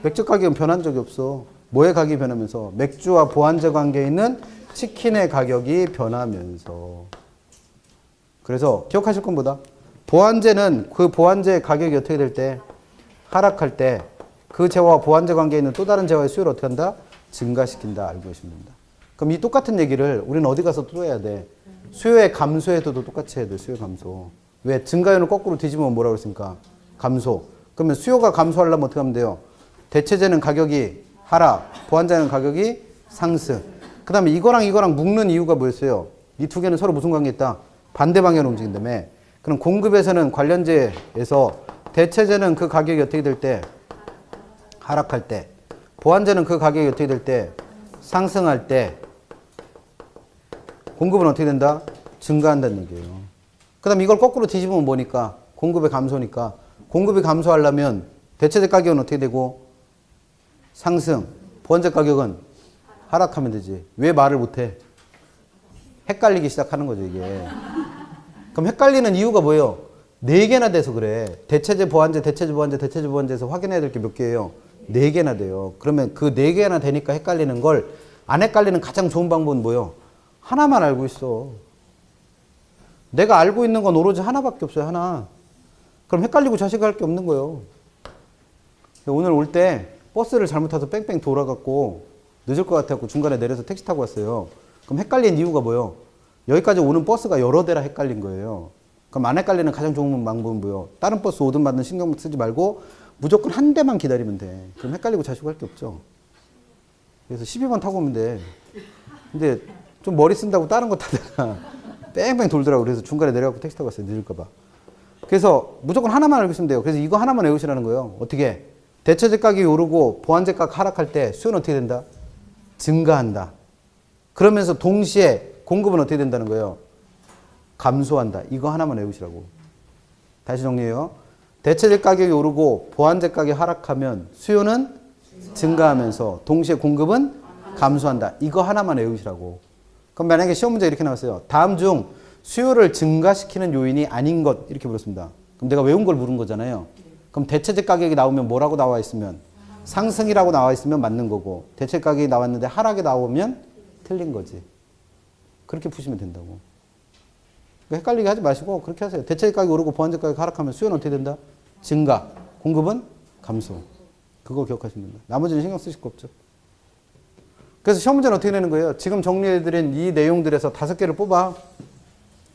맥주 가격은 변한 적이 없어. 뭐의 가격이 변하면서? 맥주와 보완제 관계에 있는 치킨의 가격이 변하면서. 그래서 기억하실 건 뭐다? 보완제는 그 보완제의 가격이 어떻게 될 때? 하락할 때 그 재화와 보완제 관계에 있는 또 다른 재화의 수요를 어떻게 한다? 증가시킨다. 알고 계시면 됩니다. 그럼 이 똑같은 얘기를 우리는 어디 가서 또 해야 돼? 수요의 감소에도 똑같이 해야 돼. 수요 감소. 왜? 증가율을 거꾸로 뒤집으면 뭐라고 그랬습니까? 감소. 그러면 수요가 감소하려면 어떻게 하면 돼요? 대체제는 가격이 하락, 보완자는 가격이 상승. 그 다음에 이거랑 묶는 이유가 뭐였어요? 이 두 개는 서로 무슨 관계 있다? 반대 방향으로 움직인다며. 그럼 공급에서는 관련제에서 대체제는 그 가격이 어떻게 될 때? 하락할 때. 보완제는 그 가격이 어떻게 될 때? 상승할 때. 공급은 어떻게 된다? 증가한다는 얘기예요. 그 다음에 이걸 거꾸로 뒤집으면 뭐니까? 공급의 감소니까. 공급이 감소하려면 대체제 가격은 어떻게 되고? 상승. 보완제 가격은 하락하면 되지. 왜 말을 못해? 헷갈리기 시작하는 거죠, 이게. 그럼 헷갈리는 이유가 뭐예요? 4개나 돼서 그래. 대체제, 보완제, 대체제, 보완제, 대체제, 보완제에서 확인해야 될 게 몇 개예요? 4개나 돼요. 그러면 그 4개나 되니까 헷갈리는 걸 안 헷갈리는 가장 좋은 방법은 뭐예요? 하나만 알고 있어. 내가 알고 있는 건 오로지 하나밖에 없어요, 하나. 그럼 헷갈리고 자식할 게 없는 거예요. 오늘 올 때 버스를 잘못 타서 뺑뺑 돌아갔고 늦을 것 같아서 중간에 내려서 택시 타고 왔어요. 그럼 헷갈린 이유가 뭐예요? 여기까지 오는 버스가 여러 대라 헷갈린 거예요. 그럼 안 헷갈리는 가장 좋은 방법은 뭐예요? 다른 버스 오든 말든 신경 쓰지 말고 무조건 한 대만 기다리면 돼. 그럼 헷갈리고 자식할 게 없죠. 그래서 12번 타고 오면 돼. 근데 좀 머리 쓴다고 다른 거 타다가 뺑뺑 돌더라고. 그래서 중간에 내려가고 택시 타고 왔어요. 늦을까봐. 그래서 무조건 하나만 알고 있으면 돼요. 그래서 이거 하나만 외우시라는 거예요. 어떻게? 대체제 가격이 오르고 보완제 가격 하락할 때 수요는 어떻게 된다? 증가한다. 그러면서 동시에 공급은 어떻게 된다는 거예요? 감소한다. 이거 하나만 외우시라고. 다시 정리해요. 대체제 가격이 오르고 보완제 가격이 하락하면 수요는 증가하면서 동시에 공급은 감소한다. 이거 하나만 외우시라고. 그럼 만약에 시험 문제 이렇게 나왔어요. 다음 중 수요를 증가시키는 요인이 아닌 것 이렇게 물었습니다. 그럼 내가 외운 걸 물은 거잖아요. 그럼 대체제 가격이 나오면 뭐라고 나와 있으면? 상승이라고 나와 있으면 맞는 거고 대체제 가격이 나왔는데 하락이 나오면 틀린 거지. 그렇게 푸시면 된다고. 헷갈리게 하지 마시고 그렇게 하세요. 대체제 가격이 오르고 보완제 가격이 하락하면 수요는 어떻게 된다? 증가. 공급은 감소. 그거 기억하시면 된다. 나머지는 신경 쓰실 거 없죠. 그래서 시험 문제는 어떻게 내는 거예요? 지금 정리해드린 이 내용들에서 5개를 뽑아.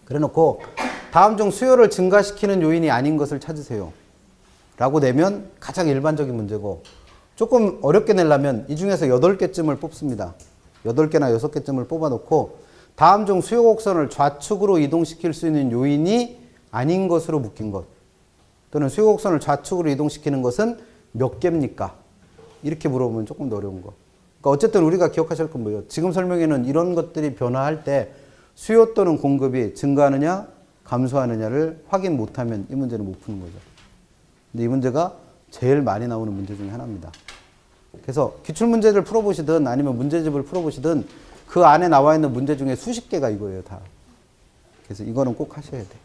그래 놓고 다음 중 수요를 증가시키는 요인이 아닌 것을 찾으세요. 라고 내면 가장 일반적인 문제고 조금 어렵게 내려면 이 중에서 8개쯤을 뽑습니다. 8개나 6개쯤을 뽑아놓고 다음 중 수요 곡선을 좌측으로 이동시킬 수 있는 요인이 아닌 것으로 묶인 것 또는 수요 곡선을 좌측으로 이동시키는 것은 몇 개입니까? 이렇게 물어보면 조금 더 어려운 거. 그러니까 어쨌든 우리가 기억하실 건 뭐예요? 지금 설명에는 이런 것들이 변화할 때 수요 또는 공급이 증가하느냐 감소하느냐를 확인 못하면 이 문제는 못 푸는 거죠. 근데 이 문제가 제일 많이 나오는 문제 중에 하나입니다. 그래서 기출문제를 풀어보시든 아니면 문제집을 풀어보시든 그 안에 나와 있는 문제 중에 수십 개가 이거예요, 다. 그래서 이거는 꼭 하셔야 돼요.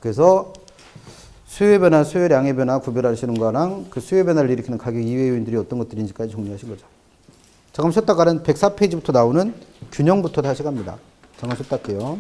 그래서 수요의 변화, 수요량의 변화 구별하시는 거랑 그 수요 변화를 일으키는 가격 이외의 요인들이 어떤 것들인지까지 정리하신 거죠. 잠깐 쉬었다 가는 104페이지부터 나오는 균형부터 다시 갑니다. 잠깐 쉬었다 할게요.